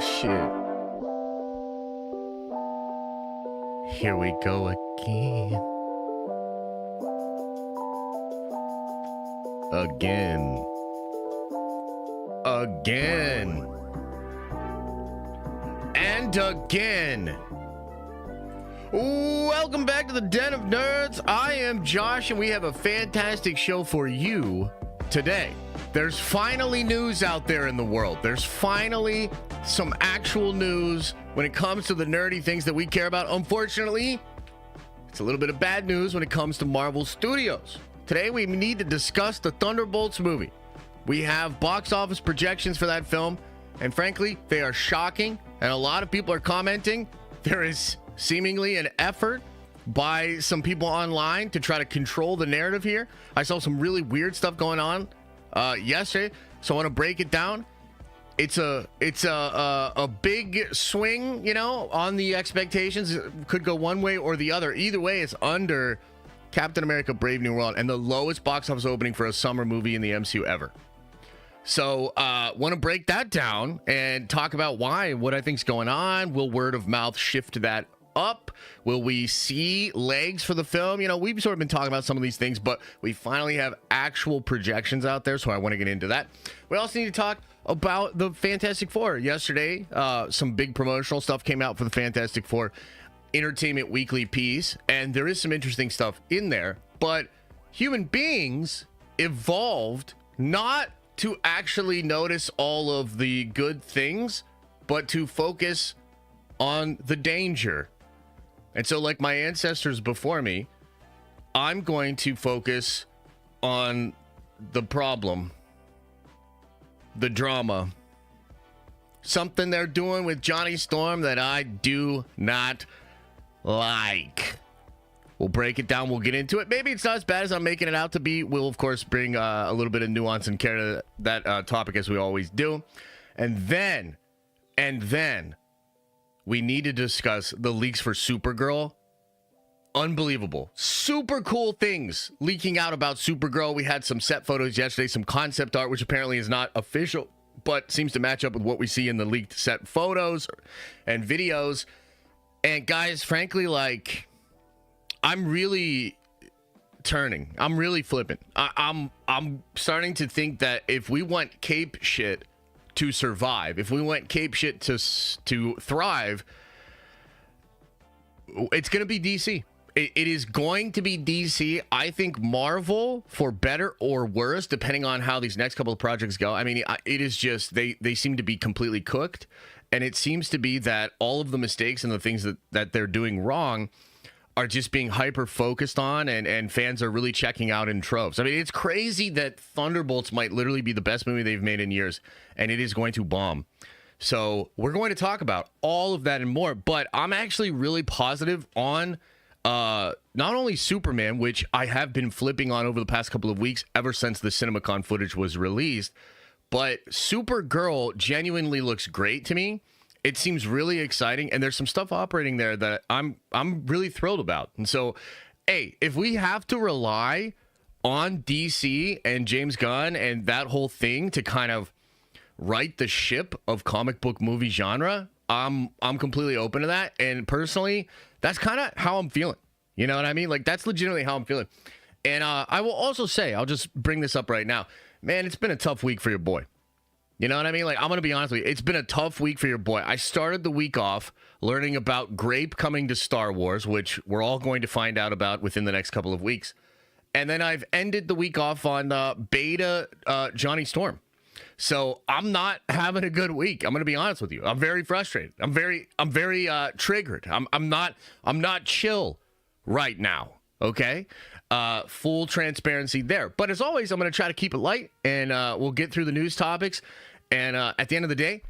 Oh, shit. Here we go again. Again. And again. Welcome back to the Den of Nerds. I am Josh, and we have a fantastic show for you today. There's finally news out there in the world. There's finally some actual news when it comes to the nerdy things that we care about. Unfortunately, it's a little bit of bad news when it comes to Marvel Studios. Today, we need to discuss the Thunderbolts movie. We have box office projections for that film, and frankly, they are shocking, and a lot of people are commenting. There is seemingly an effort by some people online to try to control the narrative here. I saw some really weird stuff going on yesterday, so I want to break it down. It's a big swing, you know, on the expectations. It could go one way or the other. Either way, it's under Captain America: Brave New World and the lowest box office opening for a summer movie in the MCU ever. So want to break that down and talk about why, what I think's going on. Will word of mouth shift that up? Will we see legs for the film? You know, we've sort of been talking about some of these things, but we finally have actual projections out there, so I want to get into that. We also need to talk about the Fantastic Four. Yesterday, some big promotional stuff came out for the Fantastic Four Entertainment Weekly piece, and there is some interesting stuff in there, but human beings evolved not to actually notice all of the good things, but to focus on the danger. And so, like my ancestors before me, I'm going to focus on the problem, the drama, something they're doing with Johnny Storm that I do not like. We'll break it down. We'll get into it. Maybe it's not as bad as I'm making it out to be. We'll, of course, bring a little bit of nuance and care to that topic, as we always do. And then we need to discuss the leaks for Supergirl. Unbelievable. Super cool things leaking out about Supergirl. We had some set photos yesterday, some concept art, which apparently is not official, but seems to match up with what we see in the leaked set photos and videos. And guys, frankly, like, I'm really turning. I'm really flipping. I'm starting to think that if we want cape shit to survive, if we want cape shit to thrive, it's going to be DC. It is going to be DC. I think Marvel, for better or worse, depending on how these next couple of projects go. I mean, it is just, they seem to be completely cooked. And it seems to be that all of the mistakes and the things that they're doing wrong are just being hyper focused on, and fans are really checking out in troves. I mean, it's crazy that Thunderbolts might literally be the best movie they've made in years, and it is going to bomb. So we're going to talk about all of that and more, but I'm actually really positive on not only Superman, which I have been flipping on over the past couple of weeks ever since the CinemaCon footage was released, but Supergirl genuinely looks great to me. It seems really exciting, and there's some stuff operating there that I'm really thrilled about. And so, hey, if we have to rely on DC and James Gunn and that whole thing to kind of right the ship of comic book movie genre, I'm completely open to that. And personally, that's kind of how I'm feeling. You know what I mean? Like, that's legitimately how I'm feeling. And I will also say, I'll just bring this up right now. Man, it's been a tough week for your boy. You know what I mean? Like, I'm going to be honest with you. It's been a tough week for your boy. I started the week off learning about Grape coming to Star Wars, which we're all going to find out about within the next couple of weeks. And then I've ended the week off on beta Johnny Storm. So I'm not having a good week. I'm going to be honest with you. I'm very frustrated. I'm very triggered. I'm not chill right now. Okay? Full transparency there. But as always, I'm going to try to keep it light, and we'll get through the news topics. And at the end of the day,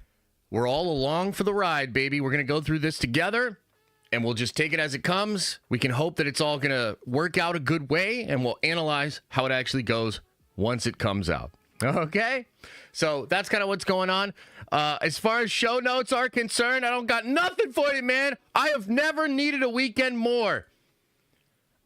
we're all along for the ride, baby. We're going to go through this together, and we'll just take it as it comes. We can hope that it's all going to work out a good way, and we'll analyze how it actually goes once it comes out. Okay? So that's kind of what's going on. As far as show notes are concerned, I don't got nothing for you, man. I have never needed a weekend more.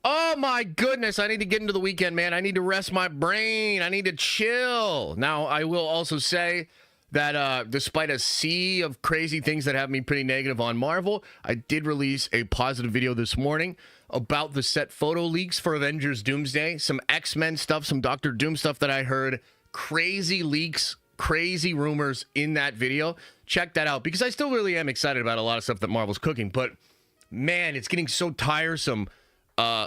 Oh my goodness, I need to get into the weekend, man. I need to rest my brain. I need to chill. Now, I will also say that despite a sea of crazy things that have me pretty negative on Marvel, I did release a positive video this morning about the set photo leaks for Avengers Doomsday, some X-Men stuff, some Doctor Doom stuff that I heard, crazy leaks, crazy rumors in that video. Check that out, because I still really am excited about a lot of stuff that Marvel's cooking, but man, it's getting so tiresome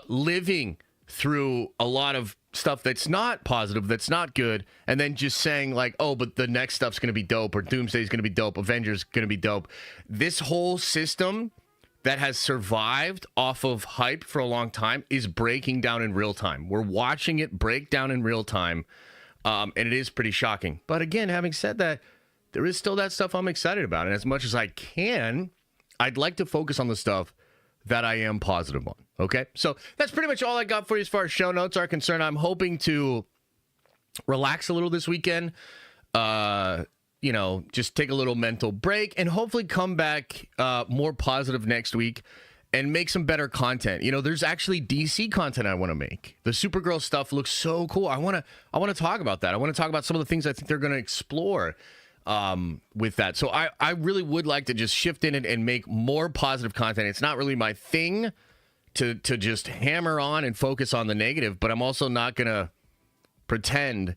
living through a lot of stuff that's not positive, that's not good, and then just saying like, oh, but the next stuff's going to be dope, or Doomsday's going to be dope, Avengers going to be dope. This whole system that has survived off of hype for a long time is breaking down in real time. We're watching it break down in real time, and it is pretty shocking. But again, having said that, there is still that stuff I'm excited about, and as much as I can, I'd like to focus on the stuff that I am positive on. Okay, so that's pretty much all I got for you as far as show notes are concerned. I'm hoping to relax a little this weekend, just take a little mental break, and hopefully come back more positive next week and make some better content. There's actually DC content I want to make. The Supergirl stuff looks so cool. I want to talk about that. I want to talk about some of the things I think they're going to explore with that. So I really would like to just shift in it and make more positive content. It's not really my thing to just hammer on and focus on the negative, but I'm also not going to pretend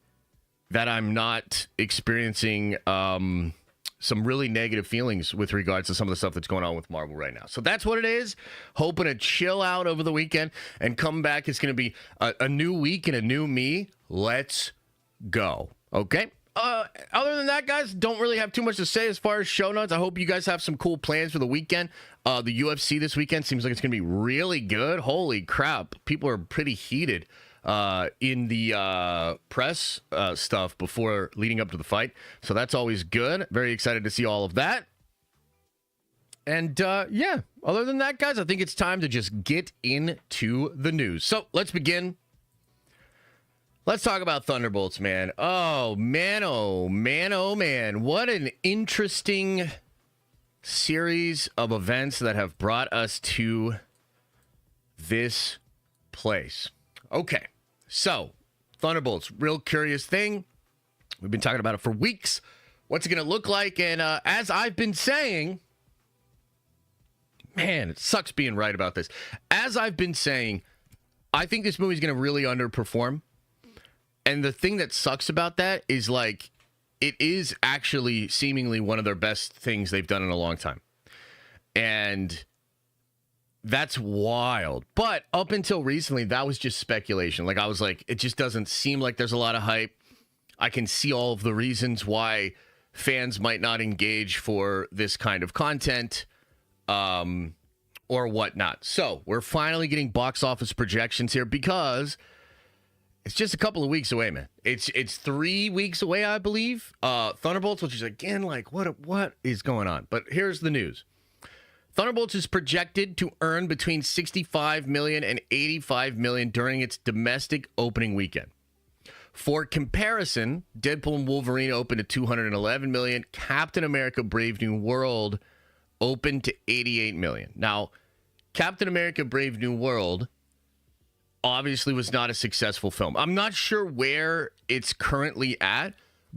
that I'm not experiencing some really negative feelings with regards to some of the stuff that's going on with Marvel right now. So that's what it is. Hoping to chill out over the weekend and come back. It's going to be a new week and a new me. Let's go. Okay? Other than that, guys, don't really have too much to say as far as show notes. I hope you guys have some cool plans for the weekend. The UFC this weekend seems like it's going to be really good. Holy crap. People are pretty heated in the press stuff before leading up to the fight. So that's always good. Very excited to see all of that. And yeah, other than that, guys, I think it's time to just get into the news. So let's begin. Let's talk about Thunderbolts, man. Oh, man, oh, man, oh, man. What an interesting series of events that have brought us to this place. Okay, so Thunderbolts, real curious thing. We've been talking about it for weeks. What's it going to look like? And as I've been saying, man, it sucks being right about this. As I've been saying, I think this movie's going to really underperform. And the thing that sucks about that is, like, it is actually seemingly one of their best things they've done in a long time. And that's wild. But up until recently, that was just speculation. Like, I was like, it just doesn't seem like there's a lot of hype. I can see all of the reasons why fans might not engage for this kind of content or whatnot. So we're finally getting box office projections here because it's just a couple of weeks away, man. It's 3 weeks away, I believe. Thunderbolts, which is, again, like, what is going on? But here's the news. Thunderbolts is projected to earn between $65 million and $85 million during its domestic opening weekend. For comparison, Deadpool and Wolverine opened at $211 million. Captain America Brave New World opened to $88 million. Now, Captain America Brave New World obviously was not a successful film. I'm not sure where it's currently at,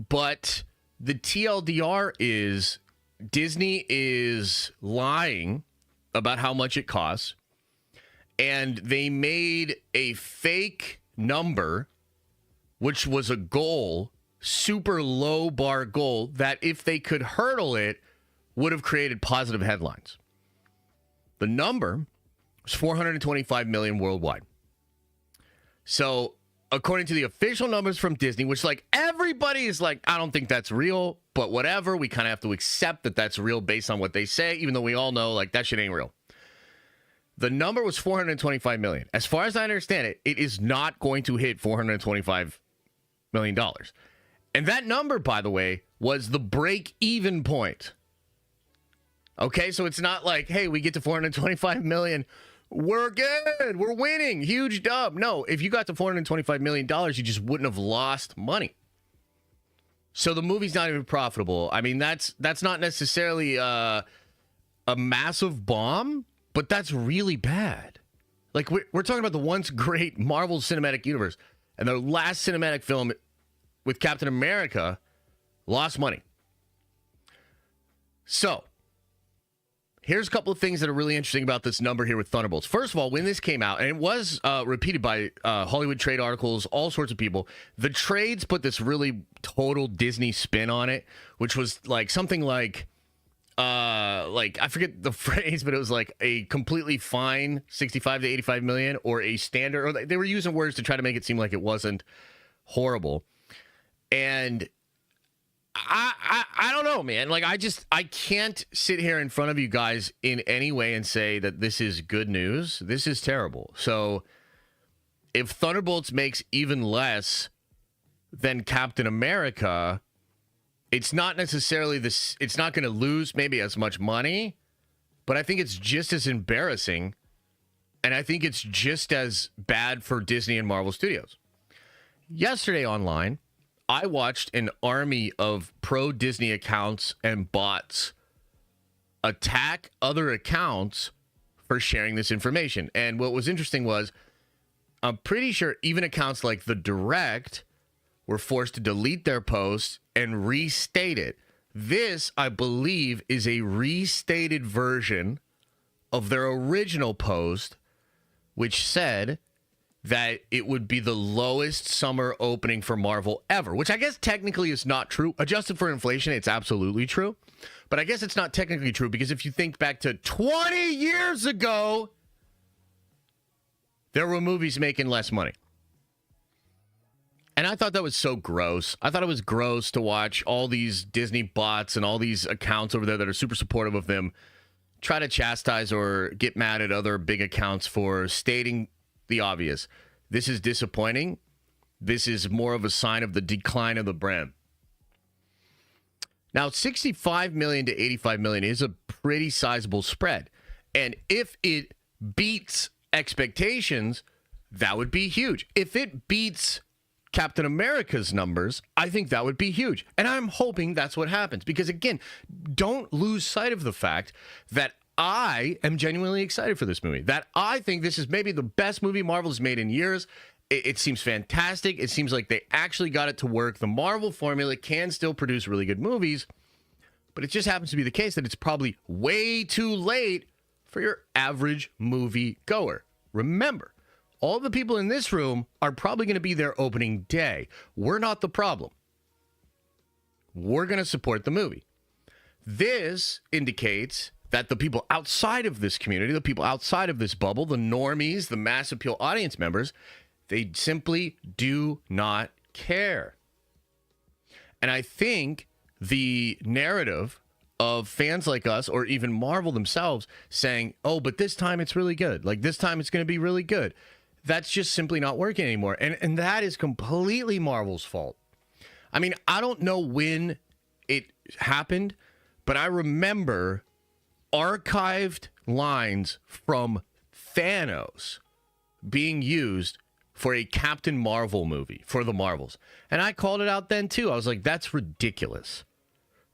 but the TLDR is Disney is lying about how much it costs, and they made a fake number, which was a goal, super low bar goal, that if they could hurdle it, would have created positive headlines. The number was $425 million worldwide. So, according to the official numbers from Disney, which, like, everybody is like, I don't think that's real, but whatever. We kind of have to accept that that's real based on what they say, even though we all know, like, that shit ain't real. The number was $425 million. As far as I understand it, it is not going to hit $425 million. And that number, by the way, was the break-even point. Okay, so it's not like, hey, we get to $425 million. We're good. We're winning. Huge dub. No, if you got to $425 million, you just wouldn't have lost money. So the movie's not even profitable. I mean, that's not necessarily a massive bomb, but that's really bad. Like, we're talking about the once great Marvel Cinematic Universe, and their last cinematic film with Captain America lost money. So, here's a couple of things that are really interesting about this number here with Thunderbolts. First of all, when this came out, and it was repeated by Hollywood trade articles, all sorts of people, the trades put this really total Disney spin on it, which was like something like I forget the phrase, but it was like a completely fine 65 to 85 million, or a standard, or they were using words to try to make it seem like it wasn't horrible. And I don't know, man. Like, I can't sit here in front of you guys in any way and say that this is good news. This is terrible. So if Thunderbolts makes even less than Captain America, it's not necessarily this. It's not going to lose maybe as much money, but I think it's just as embarrassing, and I think it's just as bad for Disney and Marvel Studios. Yesterday online, I watched an army of pro-Disney accounts and bots attack other accounts for sharing this information. And what was interesting was, I'm pretty sure even accounts like The Direct were forced to delete their posts and restate it. This, I believe, is a restated version of their original post, which said that it would be the lowest summer opening for Marvel ever, which I guess technically is not true. Adjusted for inflation, it's absolutely true. But I guess it's not technically true, because if you think back to 20 years ago, there were movies making less money. And I thought that was so gross. I thought it was gross to watch all these Disney bots and all these accounts over there that are super supportive of them try to chastise or get mad at other big accounts for stating the obvious. This is disappointing. This is more of a sign of the decline of the brand. Now, 65 million to 85 million is a pretty sizable spread. And if it beats expectations, that would be huge. If it beats Captain America's numbers, I think that would be huge. And I'm hoping that's what happens. Because again, don't lose sight of the fact that I am genuinely excited for this movie. That I think this is maybe the best movie Marvel's made in years. It seems fantastic. It seems like they actually got it to work. The Marvel formula can still produce really good movies, but it just happens to be the case that it's probably way too late for your average movie goer. Remember, all the people in this room are probably going to be there opening day. We're not the problem. We're going to support the movie. This indicates that the people outside of this community, the people outside of this bubble, the normies, the mass appeal audience members, they simply do not care. And I think the narrative of fans like us, or even Marvel themselves, saying, oh, but this time it's really good. Like, this time it's going to be really good. That's just simply not working anymore. And that is completely Marvel's fault. I mean, I don't know when it happened, but I remember archived lines from Thanos being used for a Captain Marvel movie for the Marvels. And I called it out then too. I was like, that's ridiculous.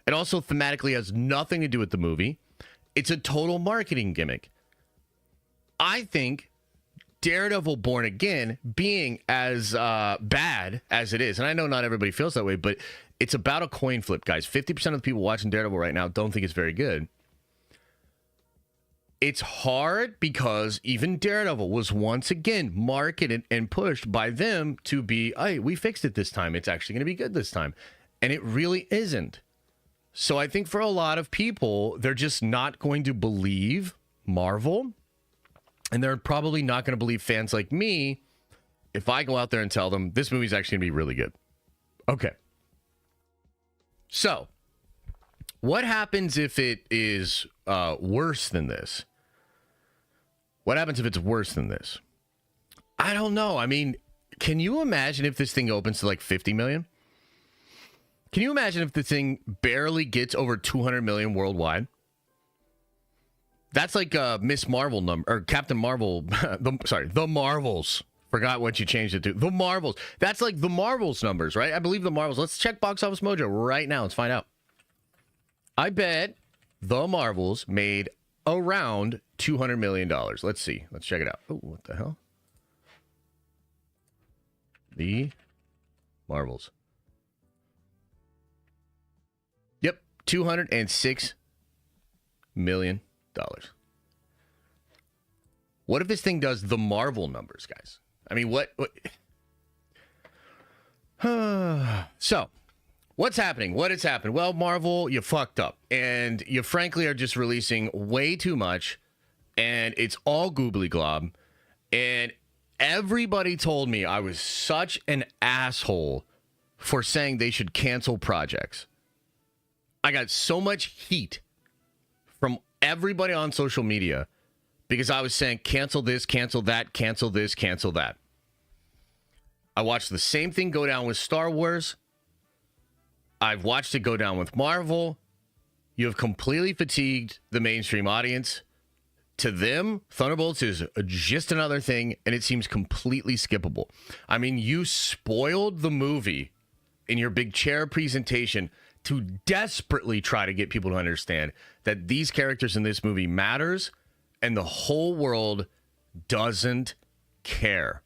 It also thematically has nothing to do with the movie. It's a total marketing gimmick. I think Daredevil Born Again, being as bad as it is, and I know not everybody feels that way, but it's about a coin flip, guys. 50% of the people watching Daredevil right now don't think it's very good. It's hard because even Daredevil was once again marketed and pushed by them to be, hey, we fixed it this time. It's actually going to be good this time. And it really isn't. So I think for a lot of people, they're just not going to believe Marvel. And they're probably not going to believe fans like me if I go out there and tell them this movie's actually going to be really good. Okay. So what happens if it is worse than this? What happens if it's worse than this? I don't know. I mean, can you imagine if this thing opens to like 50 million? Can you imagine if the thing barely gets over 200 million worldwide? That's like Miss Marvel number, or Captain Marvel. The Marvels. Forgot what you changed it to. The Marvels. That's like the Marvels numbers, right? I believe the Marvels. Let's check Box Office Mojo right now. Let's find out. I bet the Marvels made around $200 million. Let's see. Let's check it out. Oh, what the hell? The Marvels. Yep, $206 million. What if this thing does the Marvel numbers, guys? I mean, what? So, what's happening? What has happened? Well, Marvel, you fucked up. And you frankly are just releasing way too much. And it's all goobly glob. And everybody told me I was such an asshole for saying they should cancel projects. I got so much heat from everybody on social media because I was saying cancel this, cancel that, cancel this, cancel that. I watched the same thing go down with Star Wars. I've watched it go down with Marvel. You have completely fatigued the mainstream audience. To them, Thunderbolts is just another thing, and it seems completely skippable. I mean, you spoiled the movie in your big chair presentation to desperately try to get people to understand that these characters in this movie matters, and the whole world doesn't care.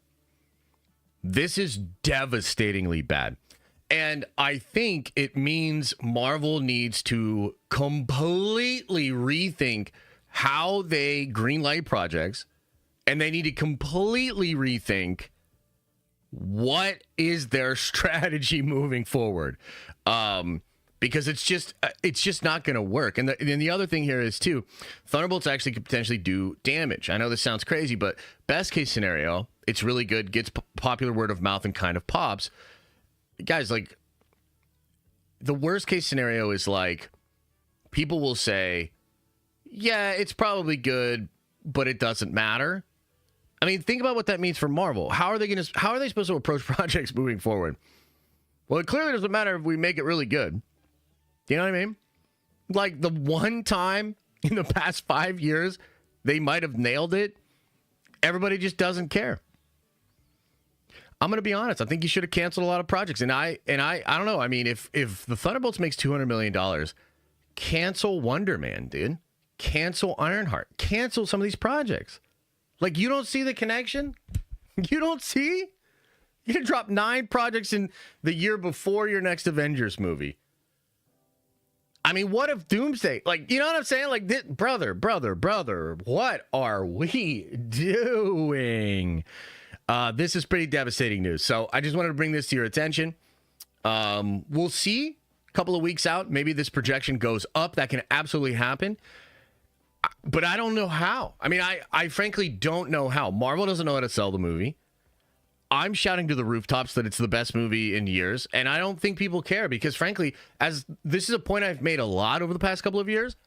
This is devastatingly bad. And I think it means Marvel needs to completely rethink how they greenlight projects, and they need to completely rethink what is their strategy moving forward. Because it's just not going to work. And the other thing here is, too, Thunderbolts actually could potentially do damage. I know this sounds crazy, but best case scenario, it's really good, gets popular word of mouth and kind of pops. Guys, like, the worst case scenario is, like, people will say, yeah, it's probably good, but it doesn't matter. I mean, think about what that means for Marvel. How are they supposed to approach projects moving forward? Well, it clearly doesn't matter if we make it really good. You know what I mean? Like, the one time in the past 5 years they might have nailed it, everybody just doesn't care. I'm going to be honest. I think you should have canceled a lot of projects. And I don't know. I mean, if the Thunderbolts makes $200 million, cancel Wonder Man, dude. Cancel Ironheart. Cancel some of these projects. Like, you don't see the connection? You don't see? You're going to drop 9 projects in the year before your next Avengers movie. I mean, what if Doomsday? Like, you know what I'm saying? Like, this, brother, what are we doing? This is pretty devastating news. So I just wanted to bring this to your attention. We'll see a couple of weeks out. Maybe this projection goes up. That can absolutely happen. But I don't know how. I mean, I frankly don't know how. Marvel doesn't know how to sell the movie. I'm shouting to the rooftops that it's the best movie in years, and I don't think people care because, frankly, as this is a point I've made a lot over the past couple of years,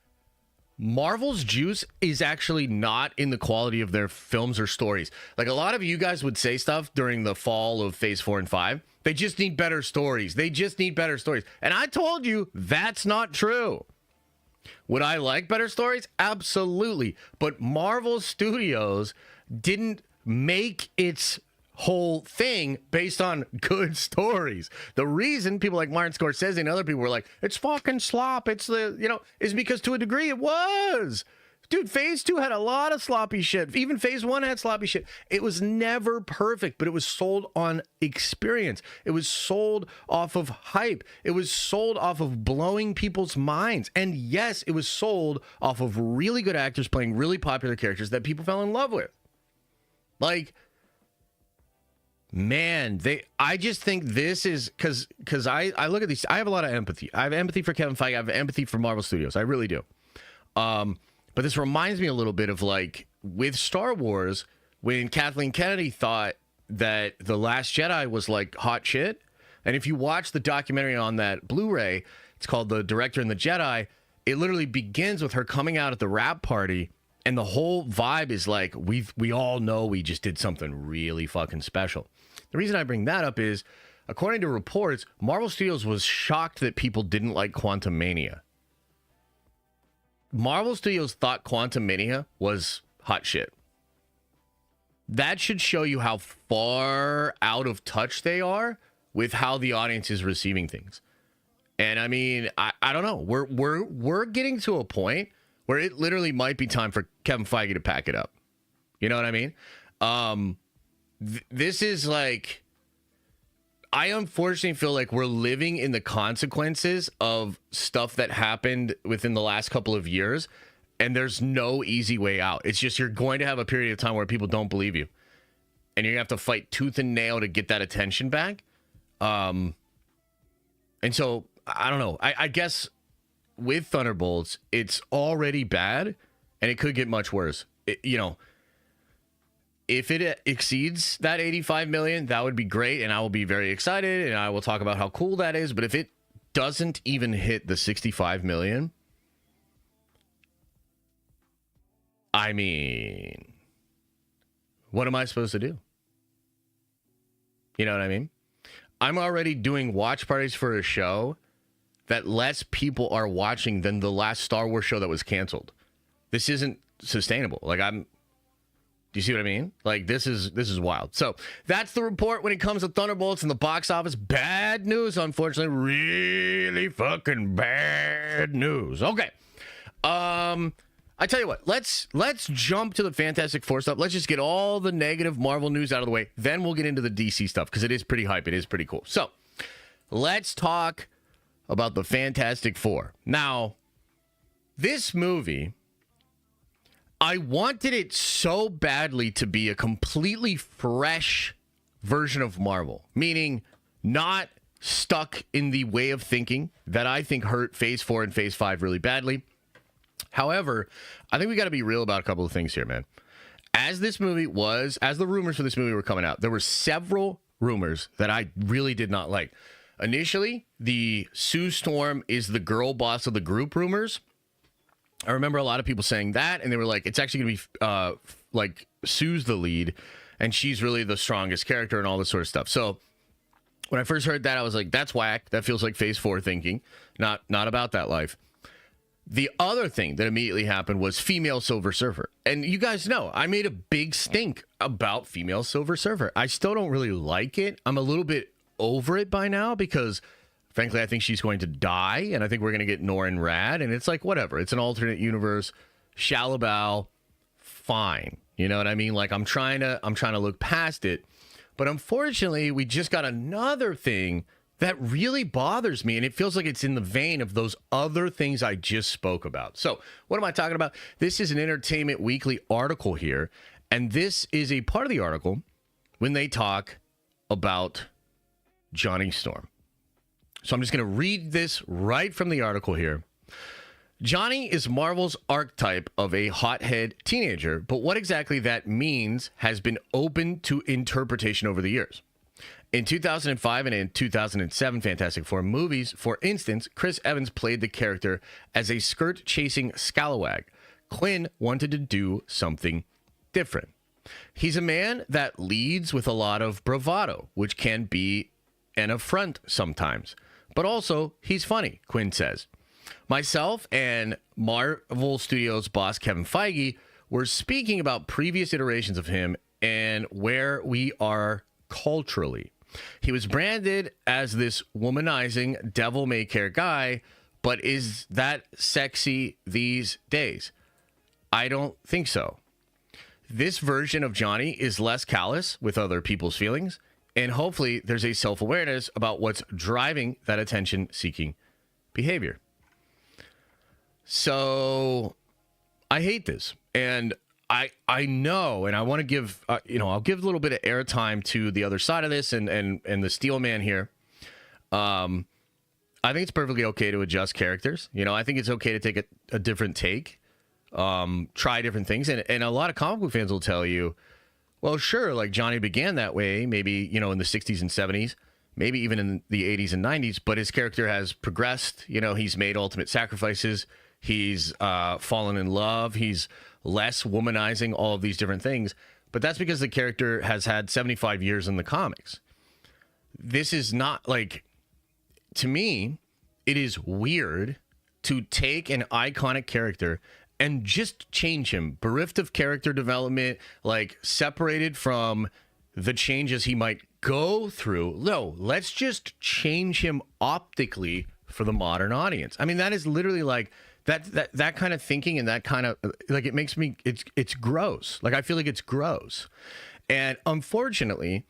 Marvel's juice is actually not in the quality of their films or stories. Like, a lot of you guys would say stuff during the fall of Phase 4 and 5. They just need better stories. They just need better stories. And I told you that's not true. Would I like better stories? Absolutely. But Marvel Studios didn't make its whole thing based on good stories. The reason people like Martin Scorsese and other people were like, it's fucking slop, it's the, you know, is because to a degree it was. Dude, Phase 2 had a lot of sloppy shit. Even Phase 1 had sloppy shit. It was never perfect, but it was sold on experience. It was sold off of hype. It was sold off of blowing people's minds. And yes, it was sold off of really good actors playing really popular characters that people fell in love with. Like, man, I just think this is because I look at these. I have a lot of empathy. I have empathy for Kevin Feige. I have empathy for Marvel Studios. I really do. But this reminds me a little bit of, like, with Star Wars, when Kathleen Kennedy thought that The Last Jedi was like hot shit. And if you watch the documentary on that Blu-ray, it's called The Director and the Jedi. It literally begins with her coming out at the wrap party. And the whole vibe is like, we all know we just did something really fucking special. The reason I bring that up is, according to reports, Marvel Studios was shocked that people didn't like Quantumania. Marvel Studios thought Quantumania was hot shit. That should show you how far out of touch they are with how the audience is receiving things. And I mean, I don't know. We're getting to a point where it literally might be time for Kevin Feige to pack it up. You know what I mean? This is like, I unfortunately feel like we're living in the consequences of stuff that happened within the last couple of years. And there's no easy way out. It's just you're going to have a period of time where people don't believe you. And you're going to have to fight tooth and nail to get that attention back. And so, I don't know. I guess with Thunderbolts, it's already bad, and it could get much worse. If it exceeds that 85 million, that would be great, and I will be very excited, and I will talk about how cool that is. But if it doesn't even hit the 65 million... I mean, what am I supposed to do? You know what I mean? I'm already doing watch parties for a show that less people are watching than the last Star Wars show that was canceled. This isn't sustainable. Do you see what I mean? This is wild. So that's the report when it comes to Thunderbolts in the box office. Bad news, unfortunately. Really fucking bad news. Okay. I tell you what, let's jump to the Fantastic Four stuff. Let's just get all the negative Marvel news out of the way. Then we'll get into the DC stuff because it is pretty hype. It is pretty cool. So let's talk about the Fantastic Four. Now, this movie, I wanted it so badly to be a completely fresh version of Marvel, meaning not stuck in the way of thinking that I think hurt Phase 4 and Phase 5 really badly. However, I think we got to be real about a couple of things here, man. As the rumors for this movie were coming out, there were several rumors that I really did not like. Initially, the Sue Storm is the girl boss of the group rumors. I remember a lot of people saying that, and they were like, it's actually going to be Sue's the lead, and she's really the strongest character and all this sort of stuff. So when I first heard that, I was like, that's whack. That feels like Phase 4 thinking, not about that life. The other thing that immediately happened was female Silver Surfer. And you guys know, I made a big stink about female Silver Surfer. I still don't really like it. I'm a little bit over it by now because, frankly, I think she's going to die. And I think we're going to get Norrin Rad. And it's like, whatever. It's an alternate universe. Shalabal, fine. You know what I mean? I'm trying to look past it. But unfortunately, we just got another thing that really bothers me, and it feels like it's in the vein of those other things I just spoke about. So what am I talking about? This is an Entertainment Weekly article here, and this is a part of the article when they talk about Johnny Storm. So I'm just going to read this right from the article here. Johnny is Marvel's archetype of a hothead teenager, but what exactly that means has been open to interpretation over the years. In 2005 and in 2007 Fantastic Four movies, for instance, Chris Evans played the character as a skirt-chasing scalawag. Quinn wanted to do something different. He's a man that leads with a lot of bravado, which can be an affront sometimes. But also, he's funny, Quinn says. Myself and Marvel Studios boss Kevin Feige were speaking about previous iterations of him and where we are culturally. He was branded as this womanizing, devil-may-care guy, but is that sexy these days? I don't think so. This version of Johnny is less callous with other people's feelings, and hopefully there's a self-awareness about what's driving that attention-seeking behavior. So I hate this, and I know, and I want to give, I'll give a little bit of airtime to the other side of this and the Steel Man here. I think it's perfectly okay to adjust characters. I think it's okay to take a different take, try different things. And a lot of comic book fans will tell you, well, sure, like Johnny began that way, maybe, in the 60s and 70s, maybe even in the 80s and 90s, but his character has progressed. He's made ultimate sacrifices. He's fallen in love. He's less womanizing, all of these different things. But that's because the character has had 75 years in the comics. This is not to me, it is weird to take an iconic character and just change him, bereft of character development, separated from the changes he might go through. No, let's just change him optically for the modern audience. I mean, that is literally that kind of thinking and that kind of it makes me, it's gross. I feel like it's gross. And unfortunately,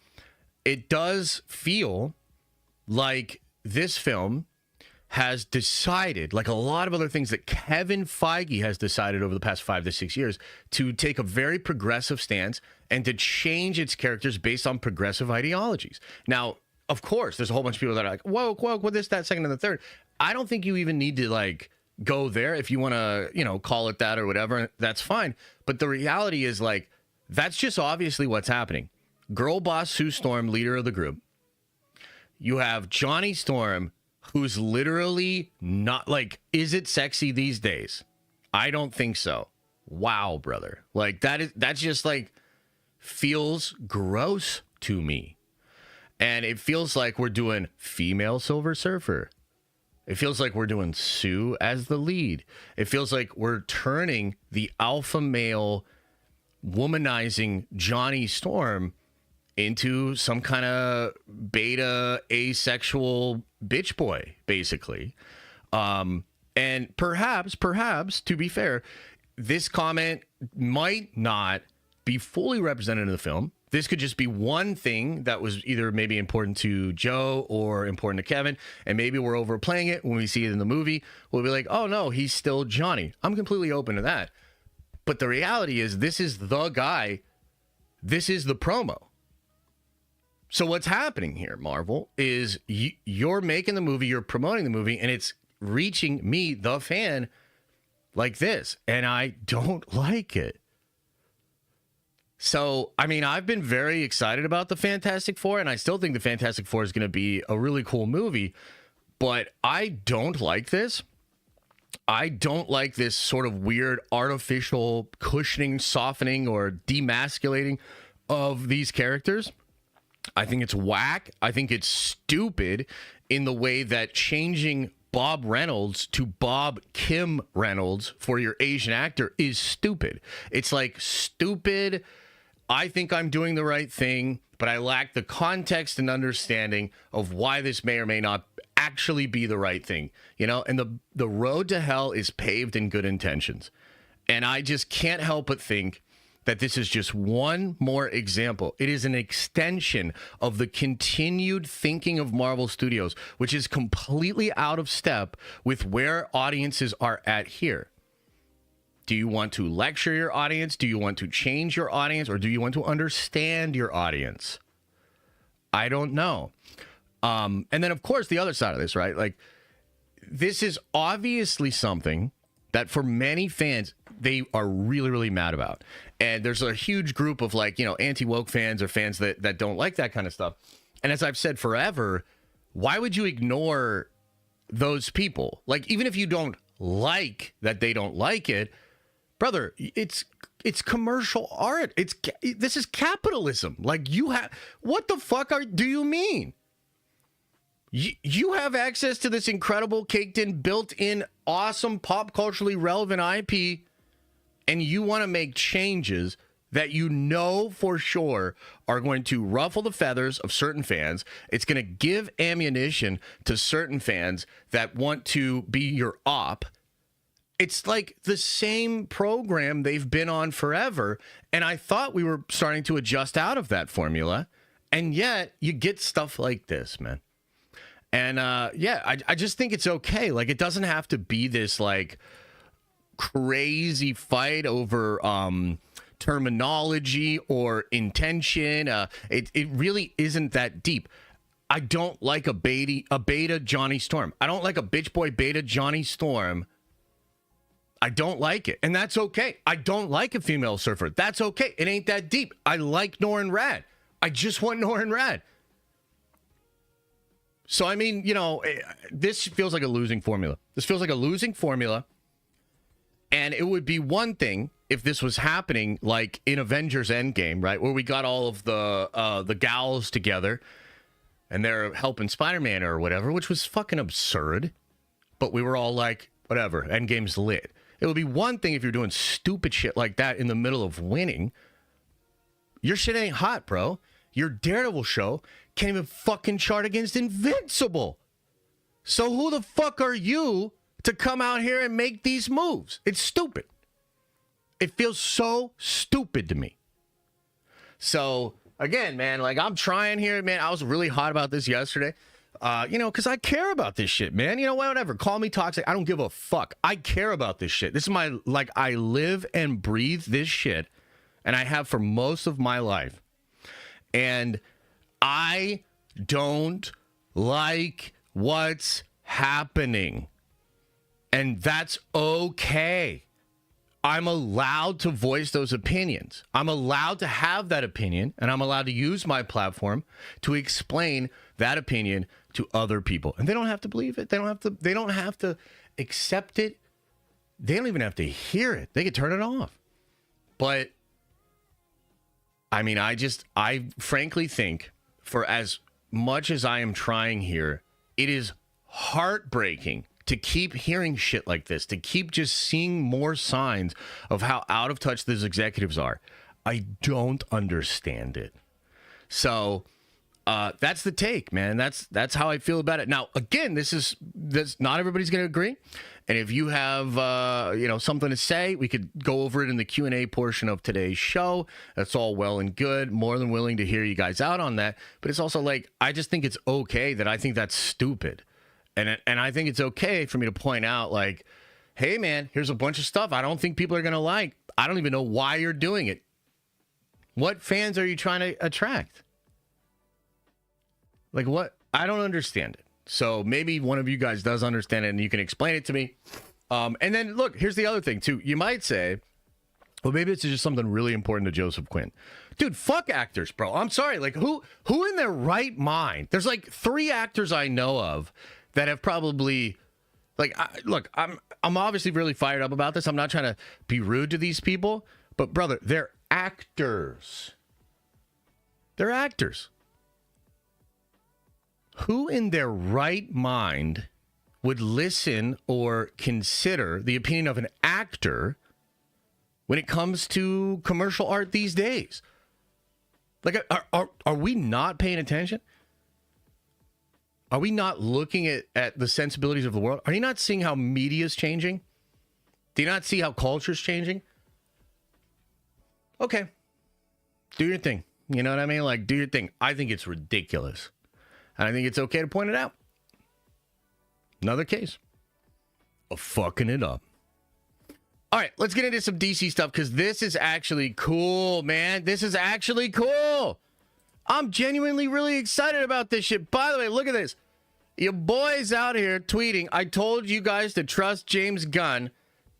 it does feel like this film has decided, like a lot of other things that Kevin Feige has decided over the past 5 to 6 years, to take a very progressive stance and to change its characters based on progressive ideologies. Now, of course, there's a whole bunch of people that are like, woke, with this, that, second, and the third. I don't think you even need to like go there. If you want to, you know, call it that or whatever, that's fine. But the reality is like, that's just obviously what's happening. Girl boss Sue Storm, leader of the group. You have Johnny Storm, who's literally not like, is it sexy these days? I don't think so. Wow, brother. Like that's just like feels gross to me. And it feels like we're doing female Silver Surfer. It feels like we're doing Sue as the lead. It feels like we're turning the alpha male womanizing Johnny Storm into some kind of beta asexual bitch boy, basically. And perhaps, to be fair, this comment might not be fully represented in the film. This could just be one thing that was either maybe important to Joe or important to Kevin, and maybe we're overplaying it when we see it in the movie. We'll be like, oh no, he's still Johnny. I'm completely open to that. But the reality is this is the guy. This is the promo. So what's happening here, Marvel, is you're making the movie, you're promoting the movie, and it's reaching me, the fan, like this. And I don't like it. So, I mean, I've been very excited about the Fantastic Four, and I still think the Fantastic Four is going to be a really cool movie, but I don't like this. I don't like this sort of weird artificial cushioning, softening, or demasculating of these characters. I think it's whack. I think it's stupid in the way that changing Bob Reynolds to Bob Kim Reynolds for your Asian actor is stupid. It's like stupid. I think I'm doing the right thing, but I lack the context and understanding of why this may or may not actually be the right thing, you know? And the road to hell is paved in good intentions. And I just can't help but think that this is just one more example. It is an extension of the continued thinking of Marvel Studios, which is completely out of step with where audiences are at here. Do you want to lecture your audience? Do you want to change your audience? Or do you want to understand your audience? I don't know. And then, of course, the other side of this, right? Like, this is obviously something that for many fans, they are really, really mad about. And there's a huge group of, like, you know, anti-woke fans or fans that don't like that kind of stuff. And as I've said forever, why would you ignore those people? Like, even if you don't like that they don't like it, brother, it's commercial art. This is capitalism. Like, what the fuck do you mean? You have access to this incredible, caked-in, built-in, awesome, pop culturally relevant IP, and you want to make changes that you know for sure are going to ruffle the feathers of certain fans. It's going to give ammunition to certain fans that want to be your op. It's like the same program they've been on forever, and I thought we were starting to adjust out of that formula, and yet you get stuff like this, man. And I just think it's okay. Like, it doesn't have to be this like crazy fight over terminology or intention. It really isn't that deep. I don't like a beta Johnny Storm. I don't like a bitch boy beta Johnny Storm. I don't like it, and that's okay. I don't like a female surfer. That's okay. It ain't that deep. I like Norrin Rad. I just want Norrin Rad. So, I mean, you know, this feels like a losing formula. This feels like a losing formula. And it would be one thing if this was happening like in Avengers Endgame, right? Where we got all of the gals together and they're helping Spider-Man or whatever, which was fucking absurd. But we were all like, whatever, Endgame's lit. It would be one thing if you're doing stupid shit like that in the middle of winning. Your shit ain't hot, bro. Your Daredevil show can't even fucking chart against Invincible. So who the fuck are you to come out here and make these moves? It's stupid. It feels so stupid to me. So, again, man, like, I'm trying here, man. I was really hot about this yesterday. because I care about this shit, man. You know, whatever. Call me toxic. I don't give a fuck. I care about this shit. This is I live and breathe this shit, and I have for most of my life. And I don't like what's happening. And that's okay. I'm allowed to voice those opinions. I'm allowed to have that opinion, and I'm allowed to use my platform to explain that opinion to other people. And they don't have to believe it. They don't have to accept it. They don't even have to hear it. They can turn it off. But I mean, I frankly think, for as much as I am trying here, it is heartbreaking to keep hearing shit like this, to keep just seeing more signs of how out of touch these executives are. I don't understand it. So that's the take, man. That's how I feel about it. Now, again, this not everybody's going to agree. And if you have something to say, we could go over it in the Q&A portion of today's show. That's all well and good. More than willing to hear you guys out on that. But it's also like, I just think it's okay that I think that's stupid. And I think it's okay for me to point out, like, hey, man, here's a bunch of stuff I don't think people are going to like. I don't even know why you're doing it. What fans are you trying to attract? Like, what? I don't understand it. So maybe one of you guys does understand it and you can explain it to me. And then, look, here's the other thing, too. You might say, well, maybe this is just something really important to Joseph Quinn. Dude, fuck actors, bro. I'm sorry. Like, who in their right mind? There's like 3 actors I know of that have probably, like, look, I'm obviously really fired up about this. I'm not trying to be rude to these people, but brother, they're actors. They're actors. Who in their right mind would listen or consider the opinion of an actor when it comes to commercial art these days? Like, are we not paying attention? Are we not looking at the sensibilities of the world? Are you not seeing how media is changing? Do you not see how culture is changing? Okay. Do your thing. You know what I mean? Like, do your thing. I think it's ridiculous. And I think it's okay to point it out. Another case of fucking it up. All right, let's get into some DC stuff because this is actually cool, man. This is actually cool. I'm genuinely really excited about this shit. By the way, look at this. Your boy's out here tweeting, I told you guys to trust James Gunn.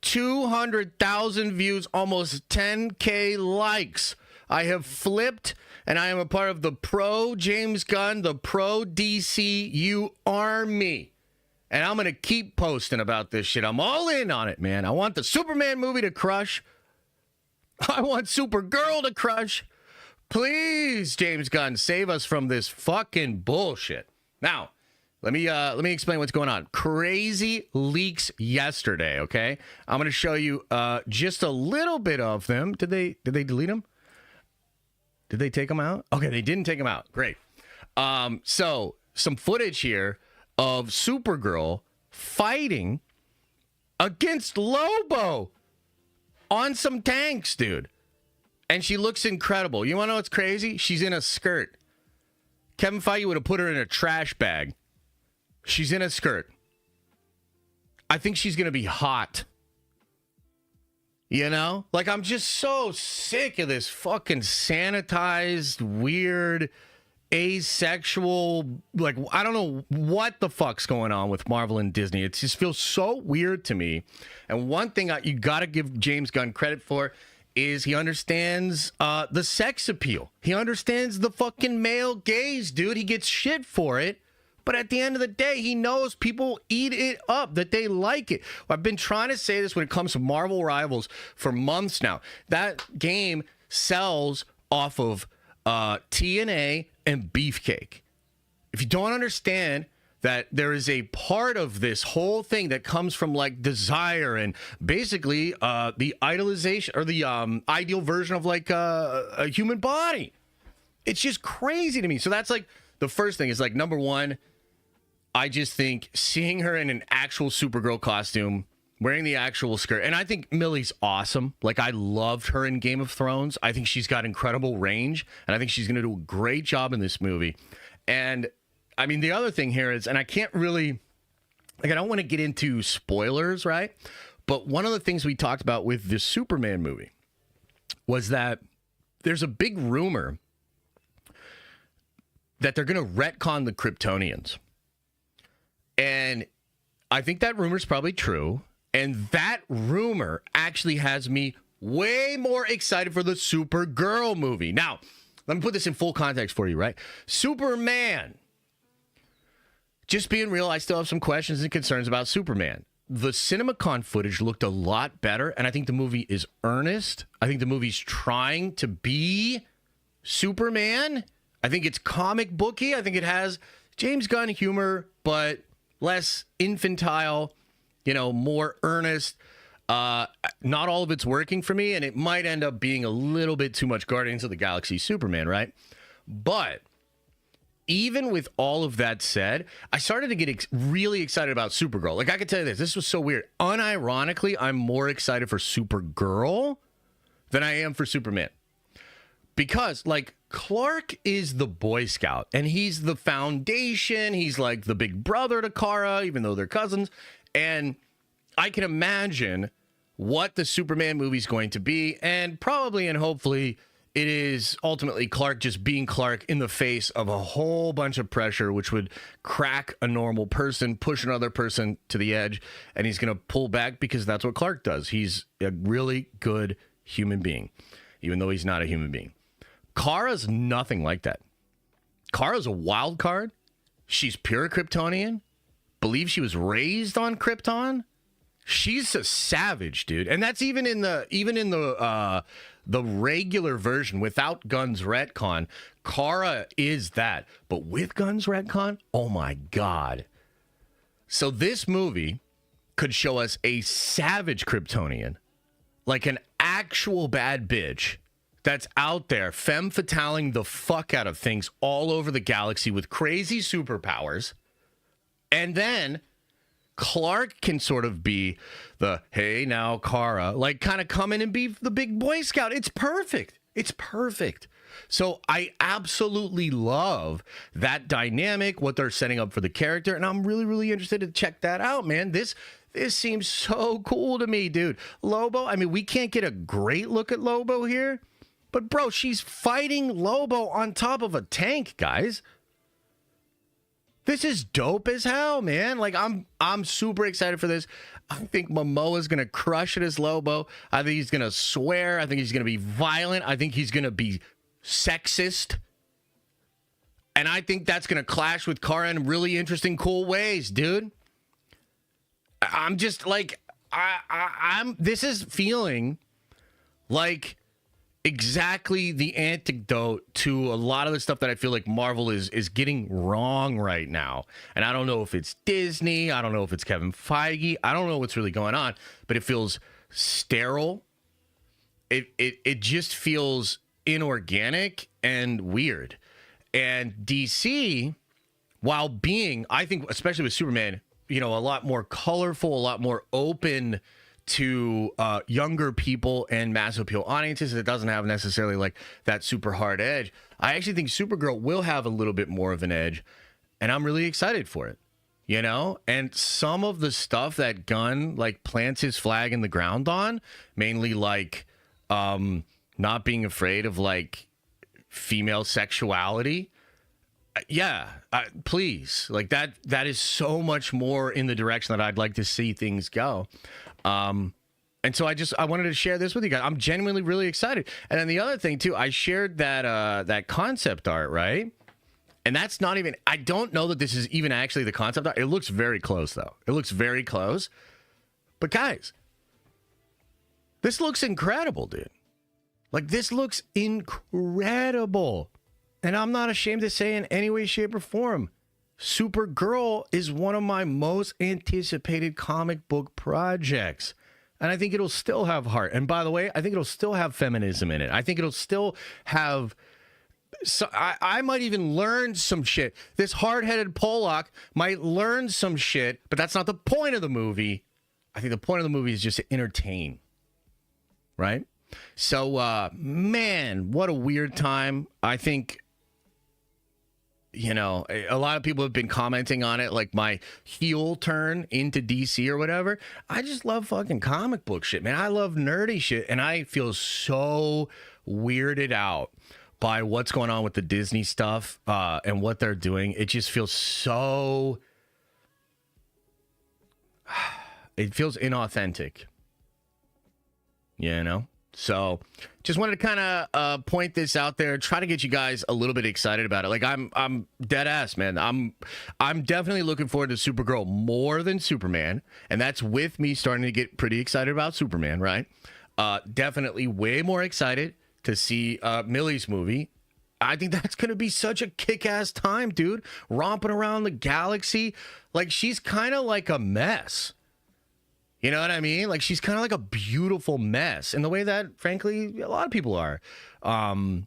200,000 views, almost 10K likes. I have flipped, and I am a part of the pro James Gunn, the pro DCU army. And I'm going to keep posting about this shit. I'm all in on it, man. I want the Superman movie to crush. I want Supergirl to crush. Please, James Gunn, save us from this fucking bullshit. Now, let me explain what's going on. Crazy leaks yesterday, okay? I'm going to show you just a little bit of them. Did they delete them? Did they take them out? Okay, they didn't take them out. Great. So, some footage here of Supergirl fighting against Lobo on some tanks, dude. And she looks incredible. You want to know what's crazy? She's in a skirt. Kevin Feige would have put her in a trash bag. She's in a skirt. I think she's going to be hot. You know? Like, I'm just so sick of this fucking sanitized, weird, asexual, like, I don't know what the fuck's going on with Marvel and Disney. It just feels so weird to me. And one thing you got to give James Gunn credit for is he understands the sex appeal. He understands the fucking male gaze, dude. He gets shit for it. But at the end of the day, he knows people eat it up, that they like it. I've been trying to say this when it comes to Marvel Rivals for months now. That game sells off of TNA and Beefcake. If you don't understand that there is a part of this whole thing that comes from like desire and basically the idolization or the ideal version of like a human body. It's just crazy to me. So that's like the first thing is like, number one, I just think seeing her in an actual Supergirl costume, wearing the actual skirt, and I think Millie's awesome. Like, I loved her in Game of Thrones. I think she's got incredible range, and I think she's going to do a great job in this movie. And I mean, the other thing here is, and I can't really, like, I don't want to get into spoilers, right? But one of the things we talked about with the Superman movie was that there's a big rumor that they're going to retcon the Kryptonians. And I think that rumor is probably true. And that rumor actually has me way more excited for the Supergirl movie. Now, let me put this in full context for you, right? Superman. Just being real, I still have some questions and concerns about Superman. The CinemaCon footage looked a lot better, and I think the movie is earnest. I think the movie's trying to be Superman. I think it's comic booky. I think it has James Gunn humor, but less infantile, more earnest. Not all of it's working for me, and it might end up being a little bit too much Guardians of the Galaxy Superman, right? But even with all of that said, I started to get really excited about Supergirl. Like, I could tell you this was so weird. Unironically, I'm more excited for Supergirl than I am for Superman. Because, like, Clark is the Boy Scout, and he's the foundation. He's like the big brother to Kara, even though they're cousins. And I can imagine what the Superman movie's going to be, and probably and hopefully it is ultimately Clark just being Clark in the face of a whole bunch of pressure, which would crack a normal person, push another person to the edge, and he's going to pull back because that's what Clark does. He's a really good human being, even though he's not a human being. Kara's nothing like that. Kara's a wild card. She's pure Kryptonian. Believe she was raised on Krypton. She's a savage, dude. And that's even in the regular version without Gunn's retcon. Kara is that. But with Gunn's retcon, oh my God. So this movie could show us a savage Kryptonian, like an actual bad bitch that's out there femme fataling the fuck out of things all over the galaxy with crazy superpowers. And then Clark can sort of be the, hey, now, Kara, like kind of come in and be the big Boy Scout. It's perfect. It's perfect. So I absolutely love that dynamic, what they're setting up for the character. And I'm really, really interested to check that out, man. This seems so cool to me, dude. Lobo, I mean, we can't get a great look at Lobo here. But, bro, she's fighting Lobo on top of a tank, guys. This is dope as hell, man. Like, I'm super excited for this. I think Momoa's going to crush it as Lobo. I think he's going to swear. I think he's going to be violent. I think he's going to be sexist. And I think that's going to clash with Kara in really interesting, cool ways, dude. I'm just like, this is feeling like exactly the antidote to a lot of the stuff that I feel like Marvel is getting wrong right now. And I don't know if it's Disney. I don't know if it's Kevin Feige. I don't know what's really going on, but it feels sterile. It just feels inorganic and weird. And DC, while being, I think, especially with Superman, a lot more colorful, a lot more open to younger people and mass appeal audiences. It doesn't have necessarily like that super hard edge. I actually think Supergirl will have a little bit more of an edge, and I'm really excited for it, And some of the stuff that Gunn like plants his flag in the ground on, mainly like not being afraid of like female sexuality. Yeah, please. Like that is so much more in the direction that I'd like to see things go. And so I wanted to share this with you guys. I'm genuinely really excited. And then the other thing too, I shared that concept art, right? And that's not even, I don't know that this is even actually the concept art. It looks very close though. It looks very close. But guys, this looks incredible, dude. Like this looks incredible. And I'm not ashamed to say in any way, shape, or form, Supergirl is one of my most anticipated comic book projects. And I think it'll still have heart. And by the way, I think it'll still have feminism in it. I think it'll still have... So I might even learn some shit. This hard-headed Pollock might learn some shit, but that's not the point of the movie. I think the point of the movie is just to entertain. Right? So, man, what a weird time. I think... you know, a lot of people have been commenting on it, like my heel turn into DC or whatever. I just love fucking comic book shit, man. I love nerdy shit, and I feel so weirded out by what's going on with the Disney stuff and what they're doing. It just feels so... It feels inauthentic, you know? So just wanted to kind of point this out there, try to get you guys a little bit excited about it. Like I'm dead ass, man. I'm definitely looking forward to Supergirl more than Superman. And that's with me starting to get pretty excited about Superman, right? Definitely way more excited to see Millie's movie. I think that's going to be such a kick-ass time, dude. Romping around the galaxy. Like, she's kind of like a mess. You know what I mean? Like, she's kind of like a beautiful mess in the way that, frankly, a lot of people are. I'm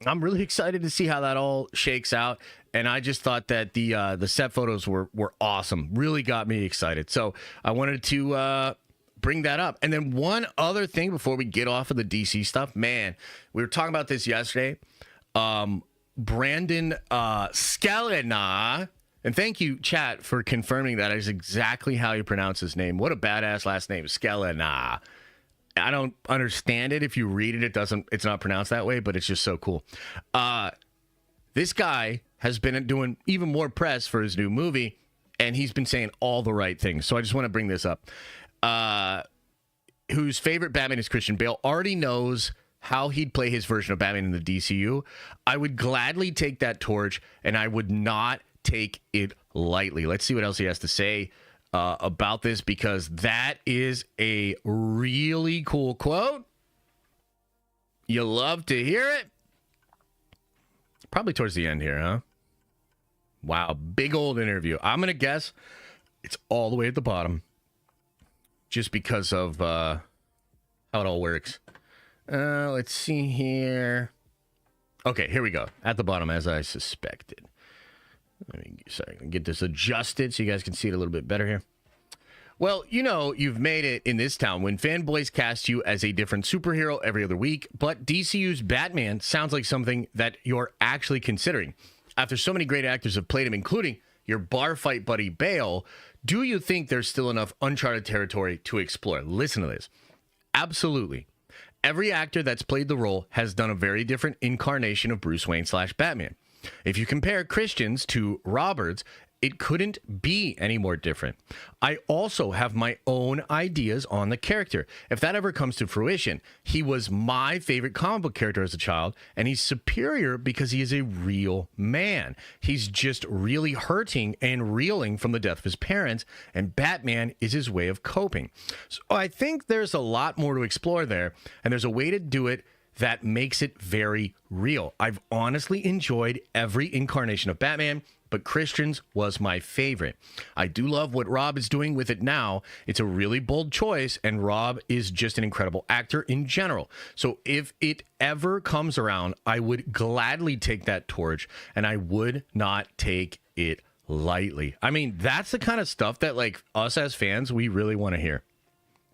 really excited to see how that all shakes out. And I just thought that the set photos were awesome. Really got me excited. So I wanted to bring that up. And then one other thing before we get off of the DC stuff. Man, we were talking about this yesterday. Brandon Scalena. And thank you, chat, for confirming that is exactly how you pronounce his name. What a badass last name, Scalena. I don't understand it. If you read it, it's not pronounced that way, but it's just so cool. This guy has been doing even more press for his new movie, and he's been saying all the right things. So I just want to bring this up. Whose favorite Batman is Christian Bale, already knows how he'd play his version of Batman in the DCU. I would gladly take that torch, and I would not take it lightly. Let's see what else he has to say about this, because that is a really cool quote. You love to hear it. Probably towards the end here, huh? Wow, big old interview. I'm going to guess it's all the way at the bottom, just because of how it all works. Let's see here. Okay, here we go. At the bottom, as I suspected. Let me get this adjusted so you guys can see it a little bit better here. Well, you know, you've made it in this town when fanboys cast you as a different superhero every other week, but DCU's Batman sounds like something that you're actually considering. After so many great actors have played him, including your bar fight buddy Bale, do you think there's still enough uncharted territory to explore? Listen to this. Absolutely. Every actor that's played the role has done a very different incarnation of Bruce Wayne / Batman. If you compare Christians to Roberts, it couldn't be any more different. I also have my own ideas on the character. If that ever comes to fruition, he was my favorite comic book character as a child, and he's superior because he is a real man. He's just really hurting and reeling from the death of his parents, and Batman is his way of coping. So I think there's a lot more to explore there, and there's a way to do it that makes it very real. I've honestly enjoyed every incarnation of Batman, but Christian's was my favorite. I do love what Rob is doing with it now. It's a really bold choice, and Rob is just an incredible actor in general. So if it ever comes around, I would gladly take that torch, and I would not take it lightly. I mean, that's the kind of stuff that, like, us as fans, we really want to hear.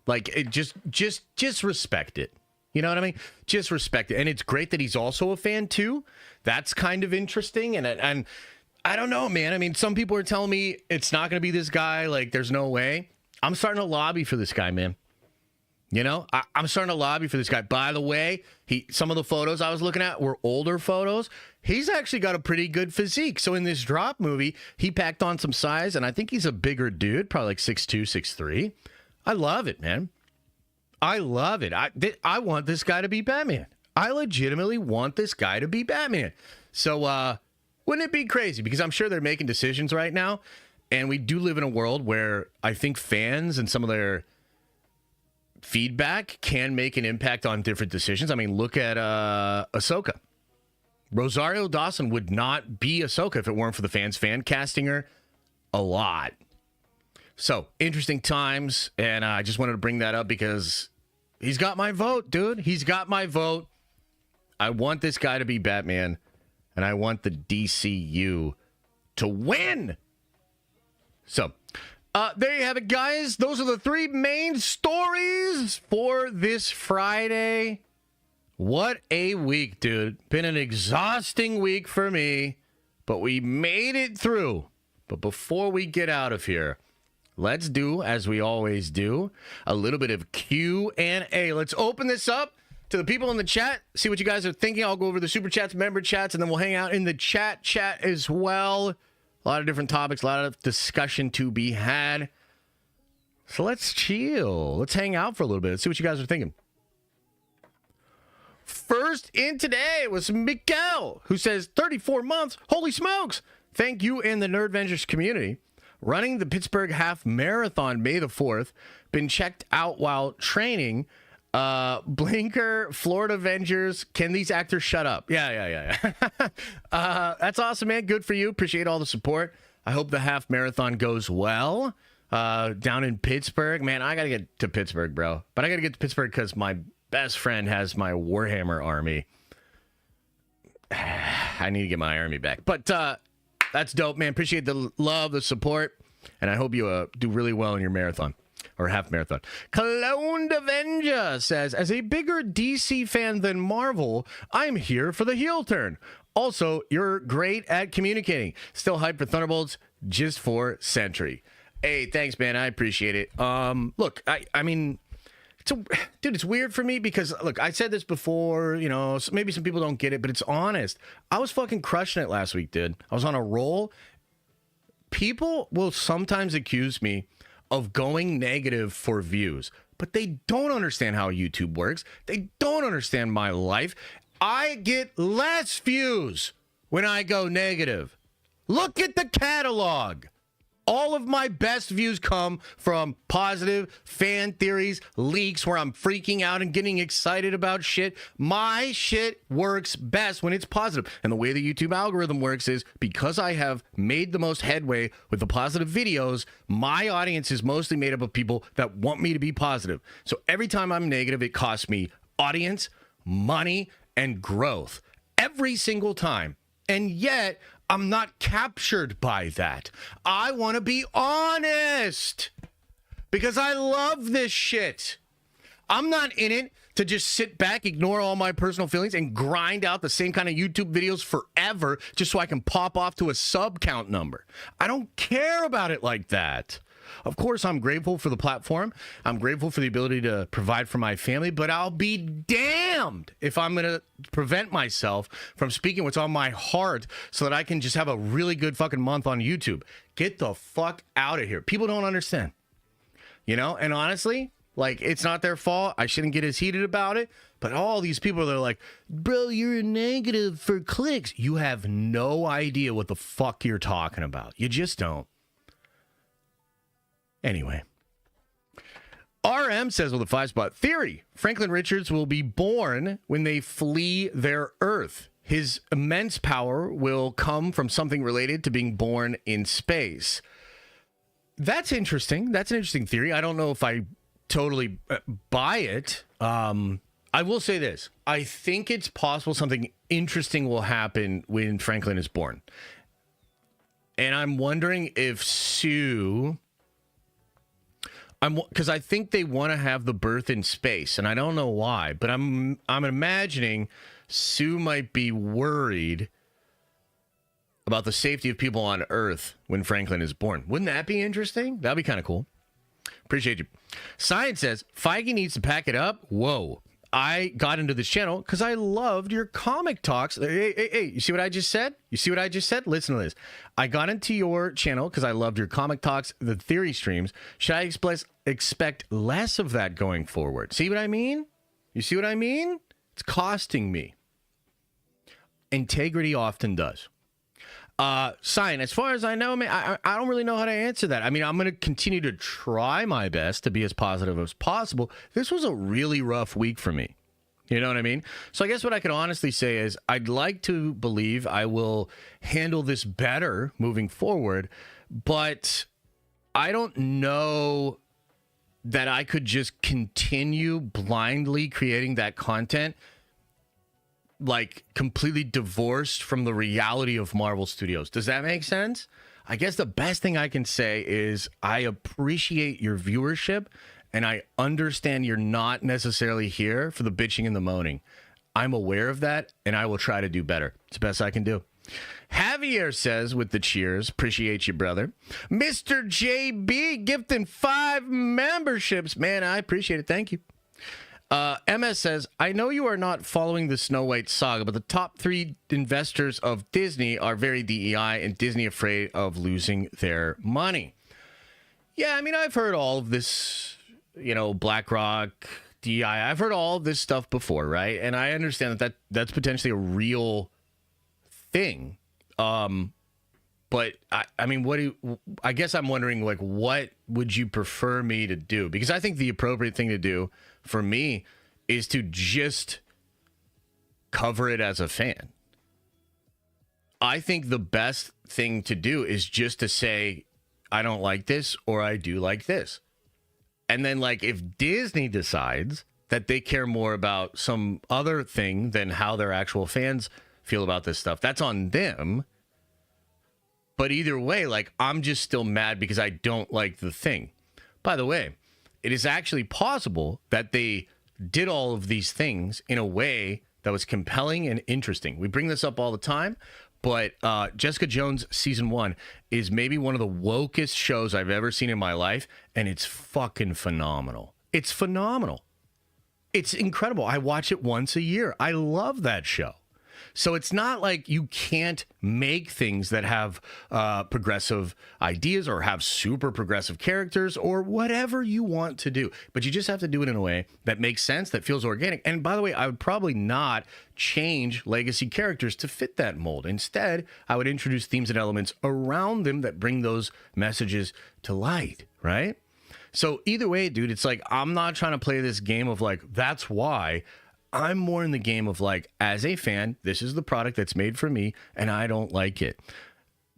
Like, it just respect it. You know what I mean? Just respect it. And it's great that he's also a fan, too. That's kind of interesting. And I don't know, man. I mean, some people are telling me it's not going to be this guy. Like, there's no way. I'm starting to lobby for this guy, man. You know, I'm starting to lobby for this guy. By the way, some of the photos I was looking at were older photos. He's actually got a pretty good physique. So in this Drop movie, he packed on some size, and I think he's a bigger dude, probably like 6'2", 6'3". I love it, man. I love it. I want this guy to be Batman. I legitimately want this guy to be Batman. So wouldn't it be crazy? Because I'm sure they're making decisions right now. And we do live in a world where I think fans and some of their feedback can make an impact on different decisions. I mean, look at Ahsoka. Rosario Dawson would not be Ahsoka if it weren't for the fans fan casting her a lot. So, interesting times. And I just wanted to bring that up because he's got my vote, dude. He's got my vote. I want this guy to be Batman, and I want the DCU to win. So, there you have it, guys. Those are the three main stories for this Friday. What a week, dude. Been an exhausting week for me. but we made it through. But before we get out of here, let's do, as we always do, a little bit of Q&A. Let's open this up to the people in the chat, see what you guys are thinking. I'll go over the super chats, member chats, and then we'll hang out in the chat as well. A lot of different topics, a lot of discussion to be had. So let's chill. Let's hang out for a little bit. Let's see what you guys are thinking. First in today was Miguel, who says 34 months. Holy smokes. Thank you and the Nerdvengers community. Running the Pittsburgh Half Marathon May the 4th. Been checked out while training. Blinker, Florida Avengers. Can these actors shut up? Yeah. That's awesome, man. Good for you. Appreciate all the support. I hope the half marathon goes well. Down in Pittsburgh. Man, I got to get to Pittsburgh, bro. But I got to get to Pittsburgh because my best friend has my Warhammer army. I need to get my army back. But that's dope, man. Appreciate the love, the support. And I hope you do really well in your marathon. Or half marathon. Cloned Avenger says, as a bigger DC fan than Marvel, I'm here for the heel turn. Also, you're great at communicating. Still hyped for Thunderbolts just for Sentry. Hey, thanks, man. I appreciate it. Look, I mean, dude, it's weird for me because, look, I said this before, you know, maybe some people don't get it, but it's honest. I was fucking crushing it last week, dude. I was on a roll. People will sometimes accuse me of going negative for views, but they don't understand how YouTube works. They don't understand my life. I get less views when I go negative. Look at the catalog. All of my best views come from positive fan theories, leaks where I'm freaking out and getting excited about shit. My shit works best when it's positive. And the way the YouTube algorithm works is because I have made the most headway with the positive videos, my audience is mostly made up of people that want me to be positive. So every time I'm negative, it costs me audience, money, and growth. Every single time. And yet, I'm not captured by that. I want to be honest because I love this shit. I'm not in it to just sit back, ignore all my personal feelings, and grind out the same kind of YouTube videos forever just so I can pop off to a sub count number. I don't care about it like that. Of course, I'm grateful for the platform. I'm grateful for the ability to provide for my family, but I'll be damned if I'm going to prevent myself from speaking what's on my heart so that I can just have a really good fucking month on YouTube. Get the fuck out of here. People don't understand. You know, and honestly, like, it's not their fault. I shouldn't get as heated about it. But all these people that are like, bro, you're a negative for clicks. You have no idea what the fuck you're talking about. You just don't. Anyway, RM says with a 5-spot theory, Franklin Richards will be born when they flee their Earth. His immense power will come from something related to being born in space. That's interesting. That's an interesting theory. I don't know if I totally buy it. I will say this. I think it's possible something interesting will happen when Franklin is born. And I'm wondering if Sue... because I think they want to have the birth in space, and I don't know why, but I'm imagining Sue might be worried about the safety of people on Earth when Franklin is born. Wouldn't that be interesting? That'd be kind of cool. Appreciate you. Science says, Feige needs to pack it up. Whoa. I got into this channel because I loved your comic talks. Hey, you see what I just said? You see what I just said? Listen to this. I got into your channel because I loved your comic talks, the theory streams. Should I expect less of that going forward? See what I mean? You see what I mean? It's costing me. Integrity often does. Sign, as far as I know, man, I don't really know how to answer that. I mean, I'm going to continue to try my best to be as positive as possible. This was a really rough week for me. You know what I mean? So I guess what I can honestly say is I'd like to believe I will handle this better moving forward, but I don't know that I could just continue blindly creating that content like completely divorced from the reality of Marvel Studios. Does that make sense? I guess the best thing I can say is I appreciate your viewership and I understand you're not necessarily here for the bitching and the moaning. I'm aware of that and I will try to do better. It's the best I can do. Javier says with the cheers, appreciate you, brother. Mr. JB gifting 5 memberships. Man, I appreciate it. Thank you. MS says, I know you are not following the Snow White saga, but the top 3 investors of Disney are very DEI and Disney afraid of losing their money. Yeah, I mean, I've heard all of this, BlackRock, DEI. I've heard all of this stuff before, right? And I understand that's potentially a real thing. But I mean, I guess I'm wondering, like, what would you prefer me to do? Because I think the appropriate thing to do for me is to just cover it as a fan. I think the best thing to do is just to say, I don't like this or I do like this. And then, like, if Disney decides that they care more about some other thing than how their actual fans feel about this stuff, that's on them. But either way, like, I'm just still mad because I don't like the thing. By the way, it is actually possible that they did all of these things in a way that was compelling and interesting. We bring this up all the time, but Jessica Jones Season 1 is maybe one of the wokest shows I've ever seen in my life, and it's fucking phenomenal. It's phenomenal. It's incredible. I watch it once a year. I love that show. So it's not like you can't make things that have progressive ideas or have super progressive characters or whatever you want to do. But you just have to do it in a way that makes sense, that feels organic. And by the way, I would probably not change legacy characters to fit that mold. Instead, I would introduce themes and elements around them that bring those messages to light, right? So either way, dude, it's like, I'm not trying to play this game of like, that's why. I'm more in the game of like, as a fan, this is the product that's made for me, and I don't like it.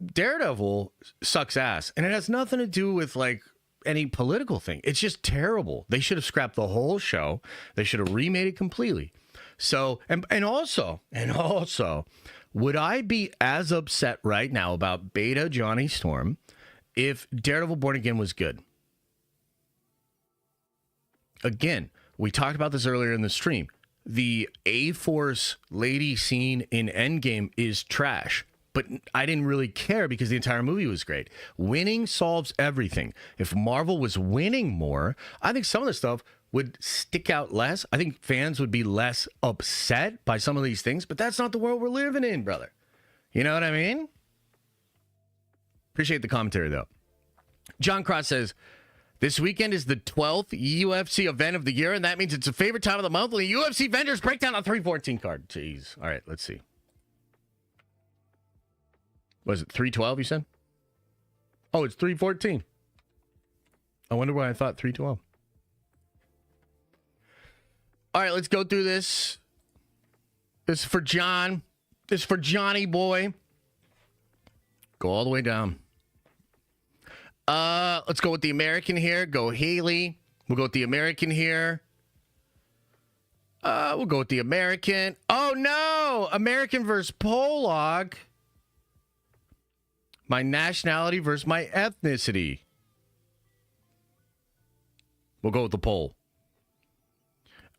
Daredevil sucks ass, and it has nothing to do with like any political thing. It's just terrible. They should have scrapped the whole show. They should have remade it completely. So, and also, would I be as upset right now about Beta Johnny Storm if Daredevil Born Again was good? Again, we talked about this earlier in the stream. The A-Force lady scene in Endgame is trash, but I didn't really care because the entire movie was great. Winning solves everything. If Marvel was winning more, I think some of the stuff would stick out less. I think fans would be less upset by some of these things, but that's not the world we're living in, brother. You know what I mean? Appreciate the commentary, though. John Cross says, this weekend is the 12th UFC event of the year, and that means it's a favorite time of the month. The UFC vendors breakdown on 314 card. Jeez. All right, let's see. Was it 312, you said? Oh, it's 314. I wonder why I thought 312. All right, let's go through this. This is for John. This is for Johnny boy. Go all the way down. Let's go with the American here. Go Haley. We'll go with the American here. We'll go with the American. Oh, no! American versus Pollock. My nationality versus my ethnicity. We'll go with the poll.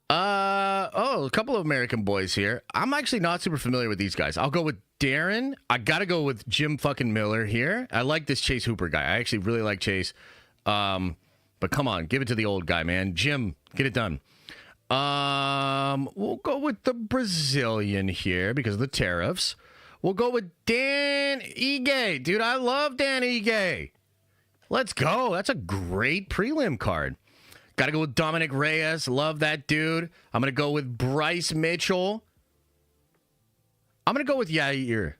A couple of American boys here. I'm actually not super familiar with these guys. I'll go with Darren. I gotta go with Jim fucking Miller here. I like this Chase Hooper guy. I actually really like Chase. But come on, give it to the old guy, man. Jim, get it done. We'll go with the Brazilian here because of the tariffs. We'll go with Dan Ige. Dude, I love Dan Ige. Let's go. That's a great prelim card. Got to go with Dominic Reyes. Love that dude. I'm going to go with Bryce Mitchell. I'm going to go with Yair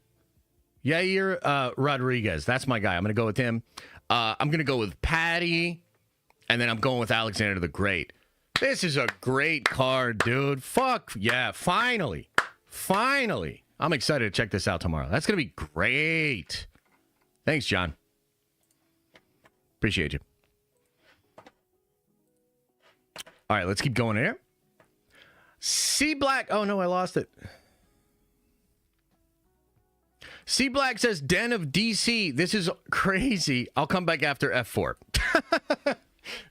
Rodriguez. That's my guy. I'm going to go with him. I'm going to go with Patty. And then I'm going with Alexander the Great. This is a great card, dude. Fuck yeah. Finally. I'm excited to check this out tomorrow. That's going to be great. Thanks, John. Appreciate you. All right, let's keep going here. C Black. Oh, no, I lost it. C Black says, Den of DC. This is crazy. I'll come back after F4.